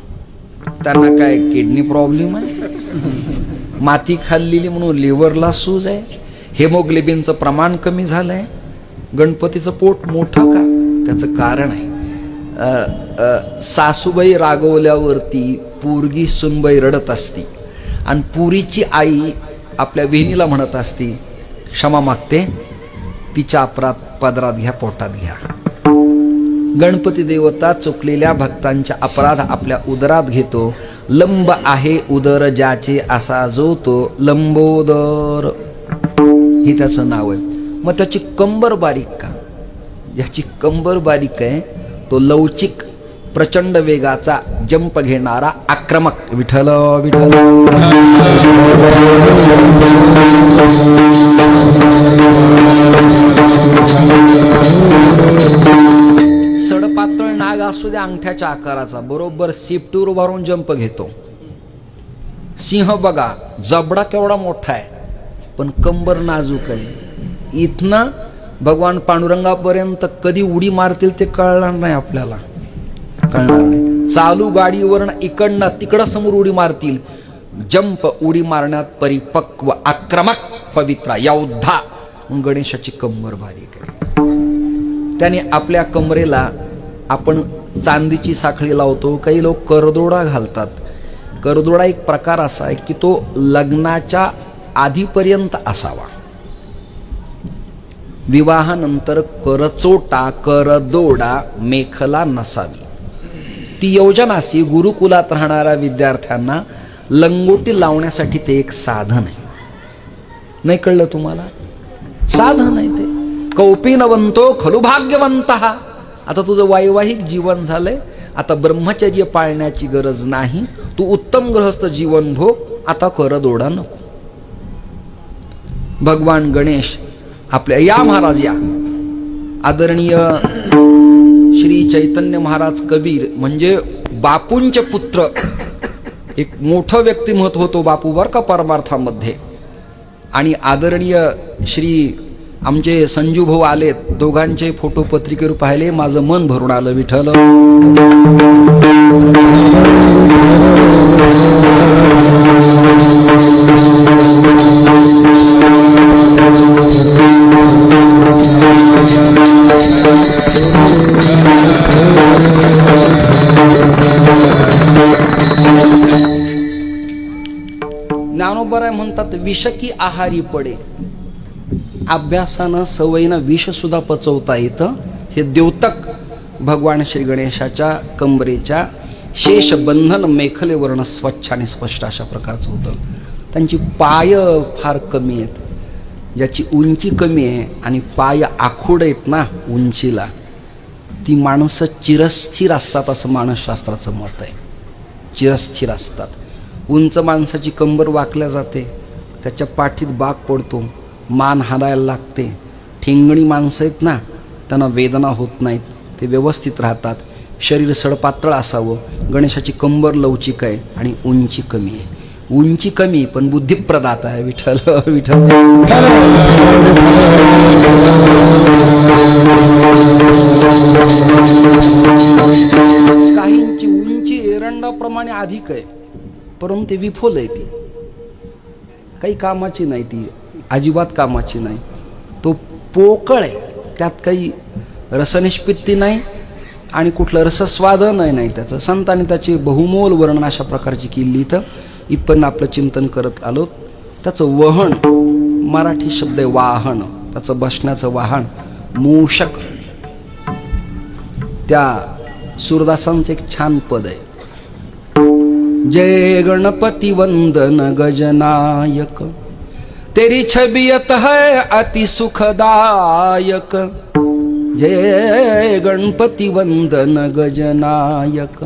त्यांना काय किडनी प्रॉब्लेम आहे? माती खाल्लेली म्हणून लिव्हरला सूज आहे? हेमोग्लोबिनचं प्रमाण कमी झालंय? गणपतीचं पोट मोठं का? त्याचं कारण आहे, सासूबाई रागवल्यावरती पोरगी सुनबाई रडत असती आणि पुरीची आई आपल्या बहिणीला म्हणत असती क्षमा मागते, तिच्या अपराध पदरात घ्या, पोटात घ्या. गणपती देवता चुकलेल्या भक्तांच्या अपराध आपल्या उदरात घेतो. लंब आहे उदर ज्याचे असा जो तो लंबोदर, हे त्याचं नाव आहे. मग त्याची कंबर बारीक का? ज्याची कंबर बारीक आहे तो लवचिक, प्रचंड वेगाचा जंप घेणारा आक्रमक. विठ्ठल विठ्ठल. सडपातळ नाग असू द्या अंगठ्याच्या आकाराचा, बरोबर सिफ्टीवर भरून जंप घेतो. सिंह बघा, जबडा केवढा मोठा आहे पण कंबर नाजूक आहे. इथनं भगवान पांडुरंगापर्यंत कधी उडी मारतील ते कळणार नाही आपल्याला, कळणार नाही. चालू गाडीवरनं इकडनं तिकडं समोर उडी मारतील. जंप उडी मारण्यात परिपक्व, आक्रमक, पवित्रा, योद्धा. गणेशाची कंबर बारीक आहे. त्याने आपल्या कमरेला आपण चांदीची साखळी लावतो, काही लोक करदोडा घालतात. करदोडा एक प्रकार असा आहे की तो लग्नाच्या आधीपर्यंत असावा, विवाहानंतर करचोटा, करदोडा, मेखला नसावी. ती योजना अशी, गुरुकुलात राहणाऱ्या विद्यार्थ्यांना लंगोटी लावण्यासाठी ते एक साधन आहे. नाही कळलं तुम्हाला? साधन आहे ते. कौपीनवंतो खलु भाग्यवंत. आता तुझं वैवाहिक जीवन झालंय, आता ब्रह्मचर्य पाळण्याची गरज नाही, तू उत्तम गृहस्थ जीवन भोग, आता करदोडा नको. भगवान गणेश आपल्या या महाराज, या आदरणीय श्री चैतन्य महाराज कबीर म्हणजे बापूंचे पुत्र, एक मोठं व्यक्तिमत्व होतो बापू बर का परमार्थामध्ये. आणि आदरणीय श्री आमचे संजू भाऊ आलेत, दोघांचे फोटो पत्रिकेवर पाहिले, माझं मन भरून आलं. विठ्ठल ज्ञानोबराय म्हणतात विष की आहारी पडे. अभ्यासानं सवयीनं विष सुद्धा पचवता येतं. हे द्योतक भगवान श्री गणेशाच्या कमरेच्या शेष बंधन मेखलेवरनं स्वच्छ आणि स्पष्ट अशा प्रकारचं होतं. त्यांची पाय फार कमी आहेत, ज्याची उंची कमी आहे आणि पाय आखूड आहेत ना उंचीला, ती माणसं चिरस्थिर असतात असं मानसशास्त्राचं मत आहे. चिरस्थिर असतात. उंच माणसाची कंबर वाकल्या जाते, त्याच्या पाठीत बाक पडतो, मान हाडायला लागते. ठिंगणी माणसं आहेत ना, त्यांना वेदना होत नाहीत, ते व्यवस्थित राहतात. शरीर सडपातळ असावं. गणेशाची कंबर लवचिक आहे आणि उंची कमी आहे. उंची कमी पण बुद्धिप्रदात आहे. विठ्ठल विठ्ठल. काहींची उंची एरंडाप्रमाणे अधिक आहे, परंतु ते विफोल आहे. ती काही कामाची नाही, ती अजिबात कामाची नाही. तो पोकळ आहे, त्यात काही रसनिष्पत्ती नाही आणि कुठलं रसस्वादन नाही त्याचं. संतांनी त्याची बहुमोल वर्णन अशा प्रकारची केली. इथं इथपर्यंत आपलं चिंतन करत आलो. त्याचं वहन, मराठी शब्द आहे वाहन, त्याचं बसण्याचं वाहन मूषक. त्या सूरदासांचं एक छान पद आहे, जय गणपति वंदन गजनायक, तेरी छबियत है अति सुखदायक, जय गणपति वंदन गजनायक,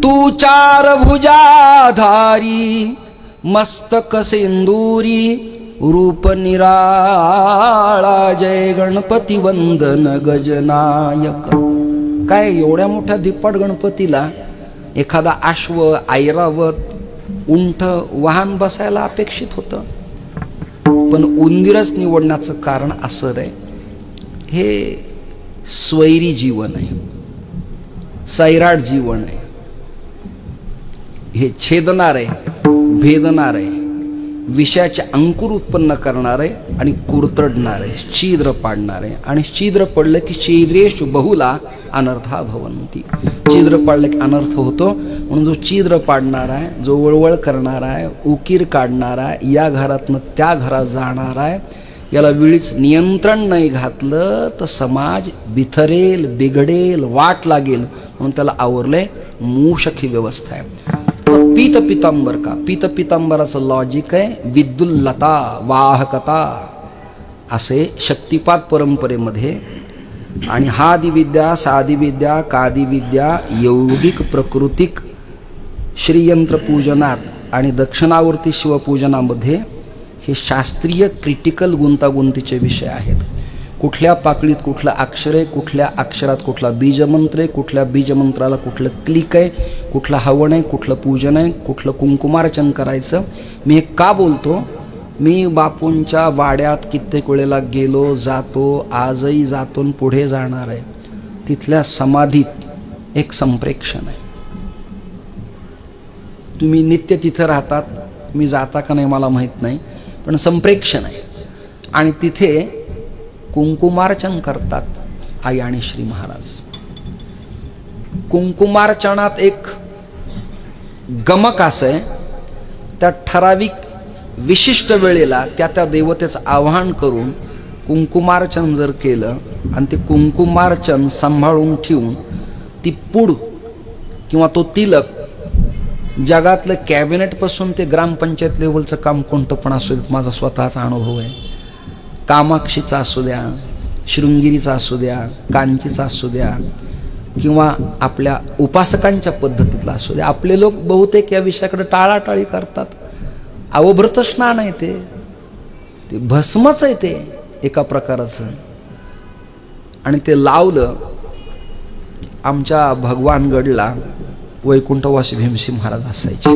तू चार भुजाधारी मस्तक सिंदूरी रूप निराळा, जय गणपति वंदन गजनायक. काय एवढ्या मोठ्या दिप्पाट गणपतीला एखादा अश्व, ऐरावत, उंट वाहन बसायला अपेक्षित होतं, पण उंदीरच निवडण्याचं कारण असं रे, हे स्वैरी जीवन आहे, सैराट जीवन आहे, हे छेदणार आहे, भेदणार आहे, विषयाचे अंकुर उत्पन्न करणार आहे आणि कुरतडणार आहे, छिद्र पाडणार आहे. आणि छिद्र पडलं की छिद्रेषु बहुला अनर्था भवन्ति. छिद्र पाडलं की अनर्थ होतो. म्हणून जो छिद्र पाडणार आहे, जो वळवळ करणार आहे, उकीर काढणार आहे, या घरातनं त्या घरात जाणार आहे, याला वेळीच नियंत्रण नाही घातलं तर समाज बिथरेल, बिघडेल, वाट लागेल. म्हणून त्याला आवरलंय मूषक ही व्यवस्था आहे. पीत पितांबर का, पीत पितांबराचं लॉजिक आहे विद्युल्लता, वाहकता असे शक्तिपात परंपरेमध्ये. आणि हादिविद्या, सादिविद्या, कादिविद्या यौगिक प्रकृतिक श्रीयंत्र पूजनात आणि दक्षिणावर्ती शिवपूजनामध्ये हे शास्त्रीय क्रिटिकल गुंतागुंतीचे विषय आहेत. कुठल्या पाकळीत कुठलं अक्षर आहे, कुठल्या अक्षरात कुठला बीजमंत्र आहे, कुठल्या बीजमंत्राला कुठलं क्लिक आहे, कुठलं हवन आहे, कुठलं पूजन आहे, कुठलं कुंकुमार्चन करायचं. मी हे का बोलतो, मी बापूंच्या वाड्यात कित्येक वेळेला गेलो, जातो, आजही जातो, पुढे जाणार आहे. तिथल्या समाधीत एक संप्रेक्षण आहे. तुम्ही नित्य तिथं राहतात, मी जाता का नाही मला माहीत नाही, पण संप्रेक्षण आहे. आणि तिथे कुंकुमार्चन करतात आई आणि श्री महाराज. कुंकुमार्चनात एक गमक असं आहे, त्या ठराविक विशिष्ट वेळेला त्या त्या देवतेचं आवाहन करून कुंकुमार्चन जर केलं आणि ते कुंकुमार्चन सांभाळून ठेवून ती पूड किंवा तो तिलक, जगातलं कॅबिनेटपासून ते ग्रामपंचायत लेवलचं काम कोणतं पण असू देत, माझा स्वतःचा अनुभव आहे. कामाक्षीचा असू द्या, शृंगेरीचा असू द्या, कांचीचा असू द्या, किंवा आपल्या उपासकांच्या पद्धतीतला असू द्या. आपले लोक बहुतेक या विषयाकडे टाळाटाळी करतात. अवभृत स्नान आहे ते भस्मच आहे ते एका प्रकाराचं. आणि ते लावलं. आमच्या भगवानगडला वैकुंठवासी भीमसिंह महाराज असायचे.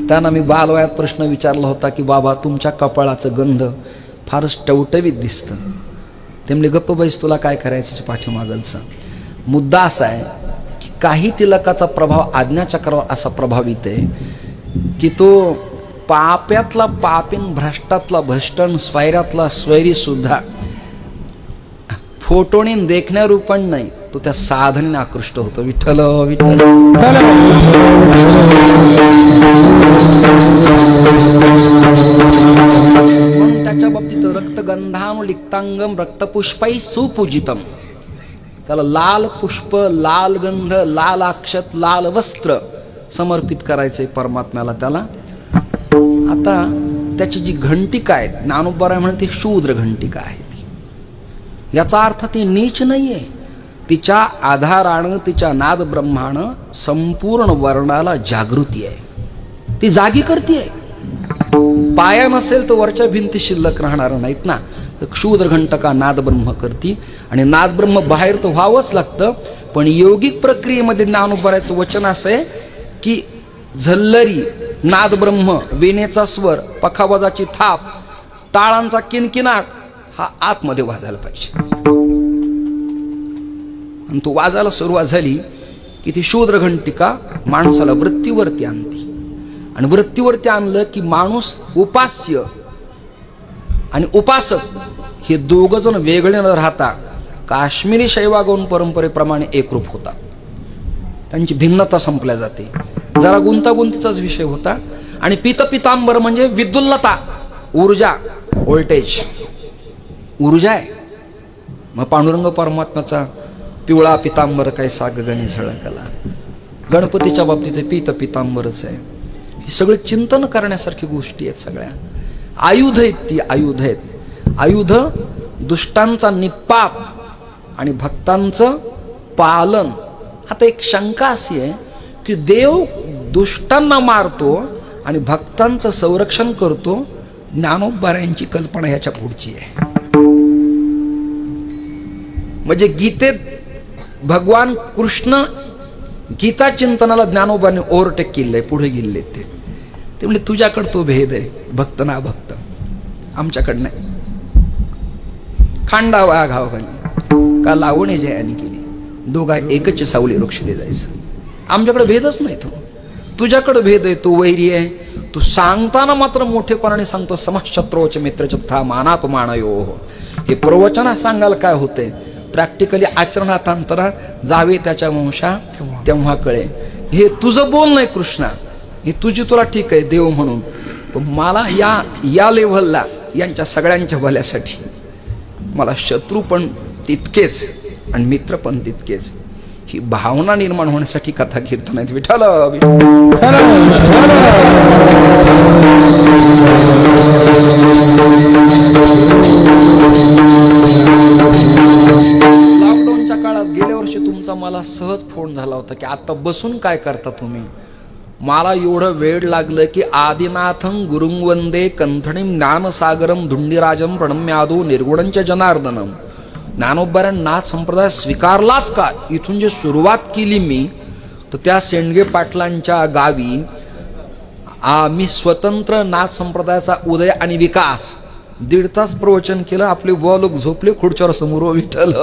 त्यांना मी बालवयात प्रश्न विचारला होता की बाबा तुमच्या कपाळाचं गंध फारच टवटवीत दिसतं. ते म्हणजे गप्प बैस, तुला काय करायचं पाठीमागलचा. मुद्दा असा आहे की काही तिलकाचा प्रभाव आज्ञाचक्रावर असा प्रभावित आहे की तो पाप्यातला पापीन, भ्रष्टातला भ्रष्टन, स्वैरातला स्वैरी सुद्धा फोटोने देखण्या रूपण नाही, तो त्या साधनेने आकृष्ट होतो. विठ्ठल विठ्ठल. म्हणून त्याच्या बाबतीत रक्तगंधाम लिक्तांगम रक्तपुष्पै सुपूजितम. त्याला लाल पुष्प, लाल गंध, लाल अक्षत, लाल वस्त्र समर्पित करायचंय परमात्म्याला. त्याला आता त्याची जी घंटिका आहे, ज्ञानोबराय म्हणते शूद्र घंटिका आहे ती. याचा अर्थ ती नीच नाहीये. तिच्या आधारानं, तिच्या नाद ब्रह्मानं संपूर्ण वर्णाला जागृती आहे. ती जागी करते. पाया नसेल तर वरच्या भिंती शिल्लक राहणार नाहीत ना. क्षुद्र घंटका नाद ब्रह्म करती. आणि नाद ब्रह्म बाहेर तर व्हावंच लागतं. पण योगिक प्रक्रियेमध्ये ज्ञानोबरायचं वचन असं आहे की झल्लरी, नाद ब्रह्म, वेणेचा स्वर, पखावाजाची थाप, टाळांचा किनकिनाट हा आतमध्ये वाजायला पाहिजे. आणि तो वाजायला सुरुवात झाली की ती शूद्र घंटिका माणसाला वृत्तीवरती आणते. आणि वृत्तीवरती आणलं की माणूस उपास्य आणि उपासक हे दोघ जण वेगळे न राहता काश्मीरी शैवागमन परंपरेप्रमाणे एकरूप होतात. त्यांची भिन्नता संपल्या जाते. जरा गुंतागुंतीचाच विषय होता. आणि पितांबर म्हणजे विद्युल्लता, ऊर्जा, व्होल्टेज, ऊर्जा आहे. मग पांडुरंग परमात्म्याचा पिवळा पितांबर काय सागगणी झळकला. गणपतीच्या बाबतीत पीत पितांबरच आहे. हे सगळे चिंतन करण्यासारखी गोष्टी आहेत. सगळ्या आयुध आहेत. ती आयुध आहेत. आयुध दुष्टांचा निपात आणि भक्तांचं पालन. आता एक शंका अशी आहे की देव दुष्टांना मारतो आणि भक्तांचं संरक्षण करतो. ज्ञानोबारायांची कल्पना ह्याच्या पुढची आहे. म्हणजे गीतेत भगवान कृष्ण गीता चिंतनाला ज्ञानोबाने ओव्हरटेक केलंय, पुढे गेले ते म्हणजे तुझ्याकडे तो भेद आहे, भक्त ना भक्त, आमच्याकडे नाही. खांडावा घाव घाली का लावणे जयानी केली, दोघा एकच सावली वृक्ष दे जायचं. आमच्याकडे भेदच नाही. तो तुझ्याकडे भेद आहे, तो वैरी आहे. तू सांगताना मात्र मोठेपणाने सांगतो समशत्रोच मित्रच तथा मानापमानयो. हे प्रवचना सांगायला काय होतंय, प्रॅक्टिकली आचरणात अंतरा जावे त्याच्या वंशा तेव्हा कळे. हे तुझं बोल नाही कृष्णा, हे तुझी तुला ठीक आहे देव म्हणून, पण मला या लेव्हलला यांच्या सगळ्यांच्या भल्यासाठी मला शत्रू पण तितकेच आणि मित्र पण तितकेच, ही भावना निर्माण होण्यासाठी कथा कीर्तन आहेत. विठ्ठल लॉकडाऊनच्या काळात गेल्या वर्षी तुमचा मला सहज फोन झाला होता की आता बसून काय करता तुम्ही. मला एवढं वेळ लागलं की आदिनाथं गुरुं वंदे कंथणीं ज्ञानसागरम धुंडीराजम प्रणम्यादो निर्गुणंच जनार्दनम. ज्ञानोबारांनी नाथ संप्रदाय स्वीकारलाच का, इथून जे सुरुवात केली मी, तर त्या शेंडगे पाटलांच्या गावी मी स्वतंत्र नाथ संप्रदायाचा उदय आणि विकास 1.5 तास प्रवचन केलं. आपले बुवा लोक झोपले खुर्च्यावर समोर. विठ्ठल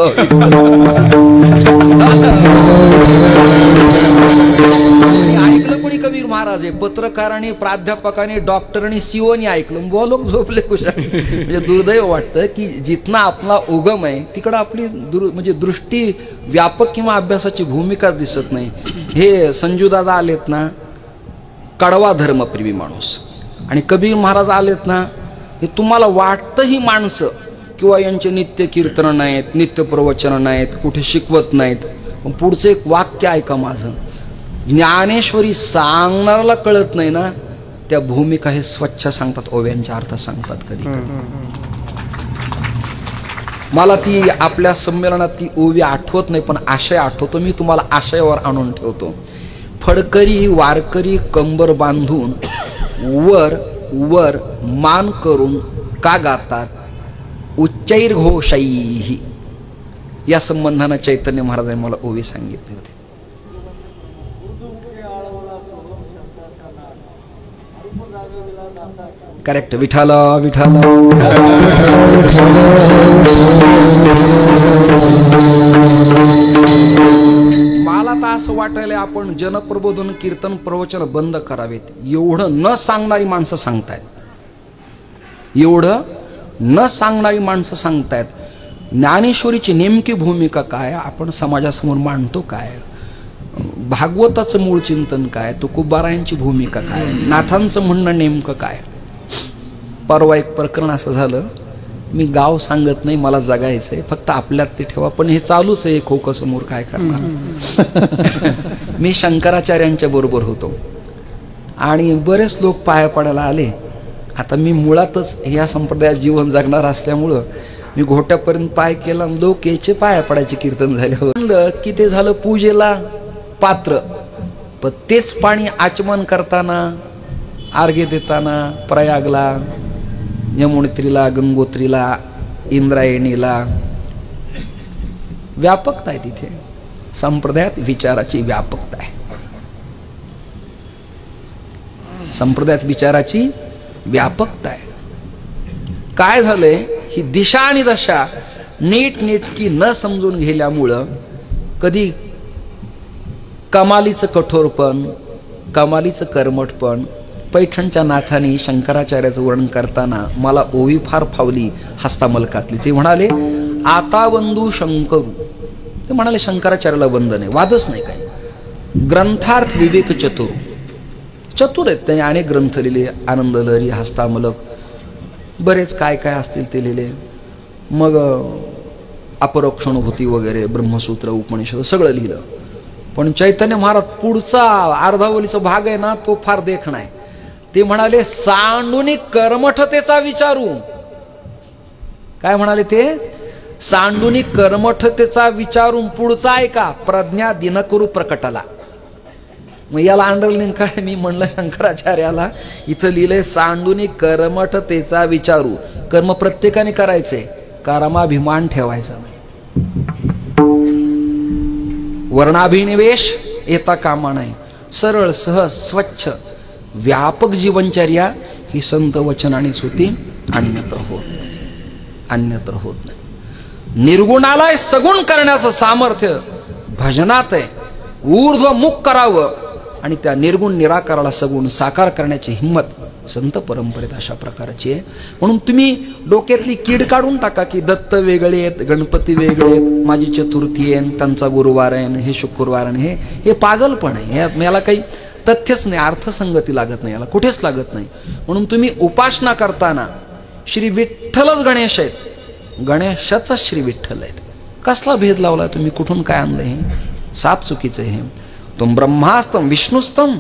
ऐकलं कोणी कबीर महाराज आहे, पत्रकारांनी, प्राध्यापकांनी, डॉक्टरांनी, सीओनी ऐकलं, बुवा लोक झोपले कुशा. म्हणजे दुर्दैव वाटतं की जिथनं आपला उगम आहे तिकडं आपली म्हणजे दृष्टी व्यापक किंवा अभ्यासाची भूमिका दिसत नाही. हे संजूदादा आलेत ना, कडवा धर्मप्रेमी माणूस, आणि कबीर महाराज आलेत ना, हे तुम्हाला वाटतं ही माणसं किंवा यांचे नित्य कीर्तन नाहीत, नित्य प्रवचन नाहीत, कुठे शिकवत नाहीत. पण पुढचं एक वाक्य ऐका माझं, ज्ञानेश्वरी सांगणाऱ्याला कळत नाही ना, त्या भूमिका हे स्वच्छ सांगतात, ओव्यांच्या अर्थ सांगतात. कधी मला ती आपल्या संमेलनात ती ओवी आठवत नाही, पण आशय आठवतो. मी तुम्हाला आशयावर आणून ठेवतो. फडकरी वारकरी कंबर बांधून वर वर मान करून का गातात, उच्चैर घोषैही. या संबंधानं चैतन्य महाराजांनी मला ओवी सांगितली होती. करेक्ट. विठाला विठाला मला तर असं वाटायला आपण जनप्रबोधन कीर्तन प्रवचन बंद करावेत. एवढं न सांगणारी माणसं सांगतायत, एवढं न सांगणारी माणसं सांगतायत. ज्ञानेश्वरीची नेमकी भूमिका काय आपण समाजासमोर मांडतो, काय भागवताचं मूळ चिंतन काय, तुकोबारायांची भूमिका काय, नाथांचं म्हणणं नेमकं काय. परवा एक प्रकरण असं झालं, मी गाव सांगत नाही, मला जगायचंय, फक्त आपल्यात ते ठेवा, पण हे चालूच आहे खोकं समोर, काय करणार. मी शंकराचार्यांच्या बरोबर होतो आणि बरेच लोक पाया पडायला आले. आता मी मुळातच या संप्रदायात जीवन जगणार असल्यामुळं मी घोट्यापर्यंत पाय केला, लोक याचे पाया पडायचे कीर्तन झाल्यावर की ते झालं पूजेला पात्र. पण तेच पाणी आचमन करताना, अर्घ्य देताना, प्रयागला, यमुनेत्रीला, गंगोत्रीला, इंद्रायणीला व्यापकता आहे. तिथे संप्रदायात विचाराची व्यापकता आहे. संप्रदायात विचाराची व्यापकता आहे. काय झालंय, ही दिशा आणि दशा नीटनेटकी न समजून गेल्यामुळं कधी कमालीचं कठोरपण, कमालीचं कर्मठपण. पैठणच्या नाथाने शंकराचार्याचं वर्णन करताना मला ओवी फार फावली हस्तामलकातली. ते म्हणाले आता बंधू शंकरू. ते म्हणाले शंकराचार्याला बंध नाही, वादच नाही काय. ग्रंथार्थ विवेक चतुर, चतुर आहेत त्यांनी, अनेक ग्रंथ लिहिले, आनंद लहरी, हस्तामलक, बरेच काय काय असतील ते लिहिले. मग अपरोक्षानुभूती वगैरे ब्रह्मसूत्र उपनिषद सगळं लिहिलं. पण चैतन्य महाराज पुढचा अर्धावलीचा भाग आहे ना, तो फार देखणा आहे. ते म्हणाले सांडूनी कर्मठतेचा विचारू. काय म्हणाले ते? सांडूनी कर्मठतेचा विचारून पुढचा ऐका, प्रज्ञा दिनकरू प्रकटला. मग याला अंडरलाईन काय मी म्हणलं शंकराचार्याला, इथं लिहिलंय सांडूनी कर्मठतेचा विचारू. कर्म प्रत्येकाने करायचंय, कर्माभिमान ठेवायचा नाही. वर्णाभिनिवेश येता कामा नाही. सरळ सहज स्वच्छ व्यापक जीवनचर्या ही संत वचनानेच होती, अन्यत्र होत नाही, अन्यत्र होत नाही. निर्गुणाला सगुण करण्याचं सामर्थ्य भजनात आहे. ऊर्ध्वमुख करावं आणि त्या निर्गुण निराकाराला सगुण साकार करण्याची हिंमत संत परंपरेत अशा प्रकारची आहे. म्हणून तुम्ही डोक्यातली कीड काढून टाका की दत्त वेगळे आहेत, गणपती वेगळे आहेत, माझी चतुर्थी आहे, त्यांचा गुरुवार आहे, हे शुक्रवार आहे, हे पागलपण आहे. याला काही तथ्यच नाही, अर्थसंगती लागत नाही, याला कुठेच लागत नाही. म्हणून तुम्ही उपासना करताना श्री विठ्ठलच गणेश आहेत, गणेशच श्री विठ्ठल आहेत. कसला भेद लावला तुम्ही? कुठून काय आणलं? हे साप चुकीचं आहे. तुम ब्रह्मास्तम विष्णुस्तम.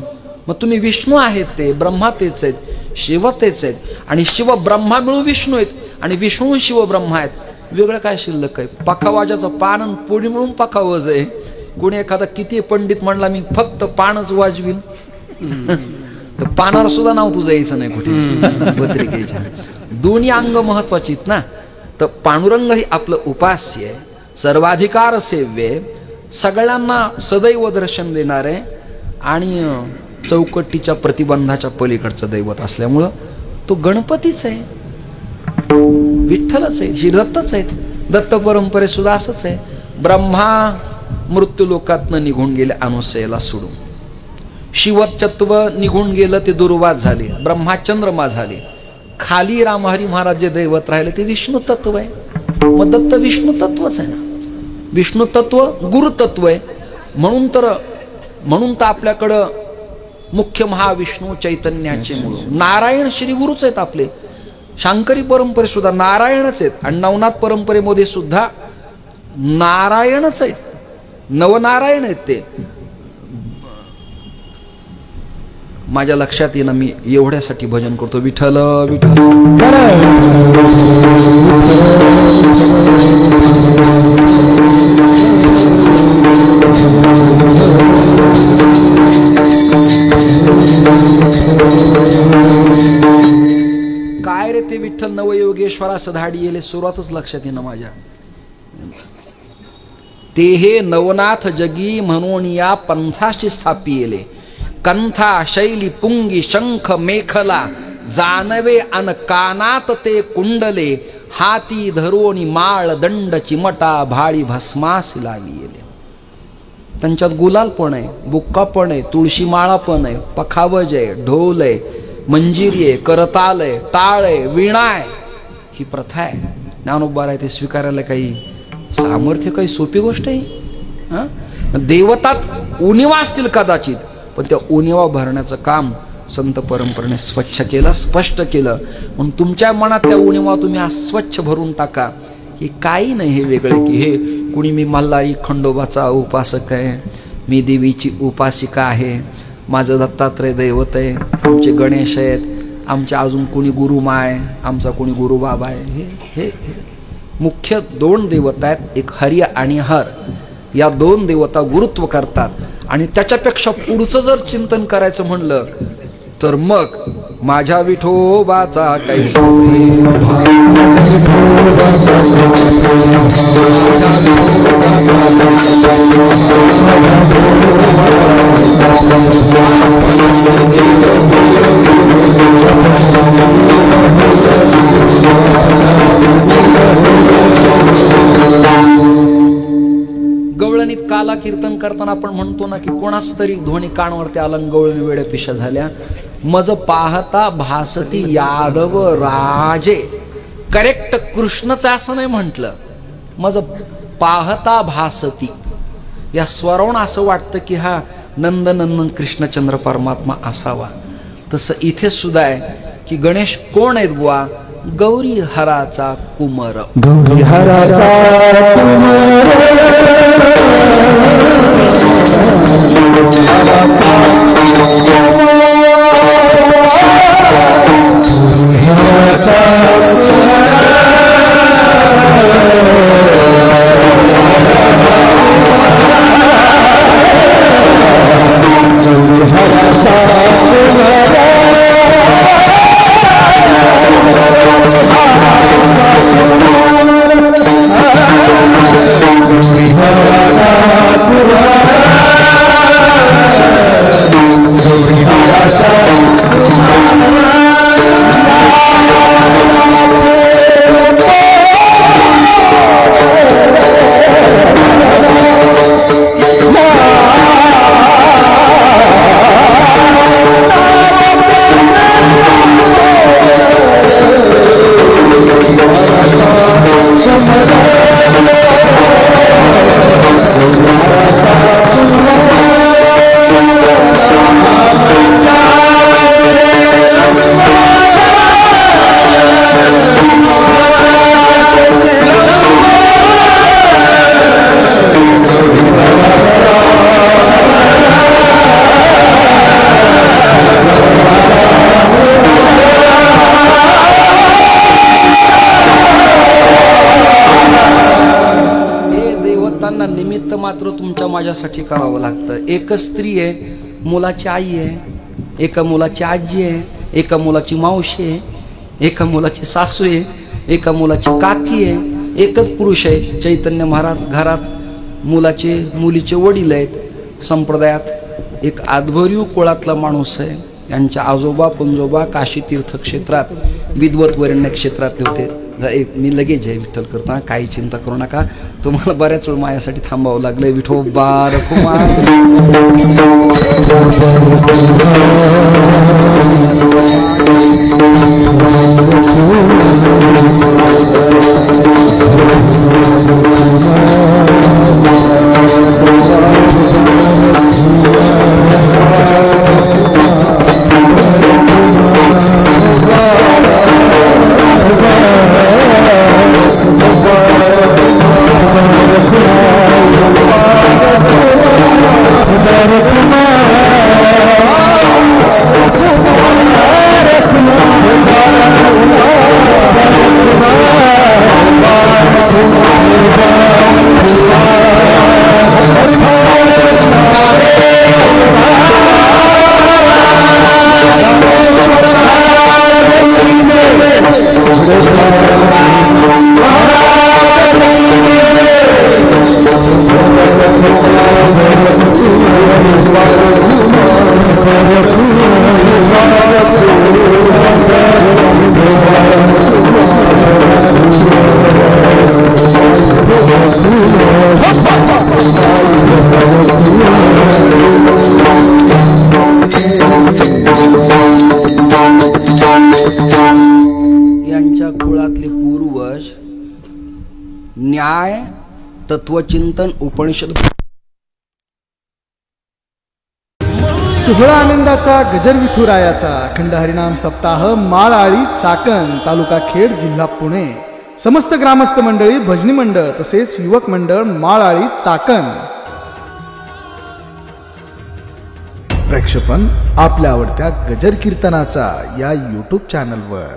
मग तुम्ही विष्णू आहेत, ते ब्रह्मा तेच आहेत, शिव तेच आहेत. आणि शिव ब्रह्मा मिळून विष्णू आहेत, आणि विष्णू शिव ब्रह्मा आहेत. वेगळं काय शिल्लक आहे? पखावाजाचं पान आणि पोळी मिळून पखावज आहे. कोणी एखादा किती पंडित म्हणला मी फक्त पानच वाजवीन, तर पानाला सुद्धा नाव तुझं यायचं नाही कुठे पत्रिकेच्या. दोन्ही अंग महत्वाची आहेत ना. तर पांडुरंग ही आपलं उपास्य आहे, सर्वाधिकार सेव्य, सगळ्यांना सदैव दर्शन देणारे आणि चौकटीच्या प्रतिबंधाच्या पलीकडचं दैवत असल्यामुळं तो गणपतीच आहे, विठ्ठलच आहे, श्री दत्तच आहेत. दत्त परंपरे सुद्धा असंच आहे. ब्रह्मा मृत्यू लोकातनं निघून गेले अनुसयाला सोडून. शिवतत्व निघून गेलं, ते दुर्वास झाले, ब्रह्मा चंद्रमा झाले. खाली रामहरी महाराज जे दैवत राहिले ते विष्णू तत्व आहे. मग दत्त विष्णू तत्वच आहे ना. विष्णू तत्व गुरुतत्व आहे. म्हणून तर आपल्याकडं मुख्य महाविष्णू चैतन्याचे मूळ नारायण श्री गुरुच आहेत आपले. शांकरी परंपरे सुद्धा नारायणच आहेत, आणि नवनाथ परंपरेमध्ये सुद्धा नारायणच आहेत, नवनारायण आहेत ते. माझ्या लक्षात येणं, मी एवढ्यासाठी भजन करतो, विठ्ठल विठ्ठल. काय रे ते विठ्ठल नवयोगेश्वरा सधाडी येले, सुरुवातच लक्षात येणं माझ्या. ते हे नवनाथ जगी म्हणून या पंथाशी स्थापी येले. कंथा शैली पुंगी शंख मेखला जानवे अन कानात ते कुंडले. हाती धरोनी माळ दंड चिमटा भाळी भस्मासी लावी येले. त्यांच्यात गुलाल पण आहे, बुक्का पण आहे, तुळशी माळा पण आहे, पखावज आहे, ढोल आहे, मंजिरी आहे, करताल आहे, टाळ आहे, वीणा आहे. ही प्रथा आहे. ज्ञानोबा आहे ते स्वीकारायला काही सामर्थ्य, काही सोपी गोष्ट आहे? देवतात उणिवा असतील कदाचित, पण त्या उणिवा भरण्याचं काम संत परंपरेने स्वच्छ केलं, स्पष्ट केलं. म्हणून तुमच्या मनात त्या उणिवा तुम्ही आज स्वच्छ भरून टाका. हे काही नाही हे वेगळे की हे कुणी मी मल्हारी खंडोबाचा उपासक आहे, मी देवीची उपासिका आहे, माझं दत्तात्रय दैवत आहे, आमचे गणेश आहेत, आमच्या अजून कोणी गुरुमा आहे, आमचा कोणी गुरुबाबा आहे. हे मुख्य दोन देवता आहेत, एक हरी आणि हर. या दोन देवता गुरुत्व करतात. आणि त्याच्यापेक्षा पुढचं जर चिंतन करायचं म्हणलं तर मग माझ्या विठोबाचा काही गवळणीत काला कीर्तन करताना आपण म्हणतो ना की कोणाच तरी ध्वनी कानवरती आलं, गवळणी वेड्या पिशा झाल्या. मज पाहता भासती यादव राजे. करेक्ट कृष्णच असं नाही म्हटलं, मज पाहता भासती. या स्वरावून असं वाटतं की हा नंदनंदन कृष्णचंद्र परमात्मा असावा. तसं इथे सुद्धा आहे की गणेश कोण आहेत बुवा, गौरी हराचा कुमर. गौरी हराचा निमित्त मात्र तुमच्या माझ्यासाठी करावं लागतं. एकच स्त्री आहे, मुलाची आई आहे, एका मुलाची आजी आहे, एका मुलाची मावशी आहे, एका मुलाची सासू आहे, एका मुलाची काकी आहे, एकच पुरुष आहे. चैतन्य महाराज घरात मुलीचे वडील आहेत. संप्रदायात एक आदभरीव कुळातला माणूस आहे. यांच्या आजोबा पंजोबा काशी तीर्थक्षेत्रात विद्वत वरेण्य क्षेत्रातले होते. मी लगेच आहे विठ्ठल करता, काही चिंता करू नका. तुम्हाला बऱ्याच वेळ माझ्यासाठी थांबावं लागलंय. विठोबा रखुमाई. यांच्या कुळातले पूर्वज न्याय, तत्वचिंतन, उपनिषद. सोहळा आनंदाचा गजर विठुरायाचा अखंड हरिनाम सप्ताह माळआळी चाकण तालुका खेड जिल्हा पुणे. समस्त ग्रामस्थ मंडळी, भजनी मंडळ तसेच युवक मंडळ माळआळी चाकण. प्रक्षेपण आपल्या आवडत्या गजर कीर्तनाचा या YouTube चॅनलवर.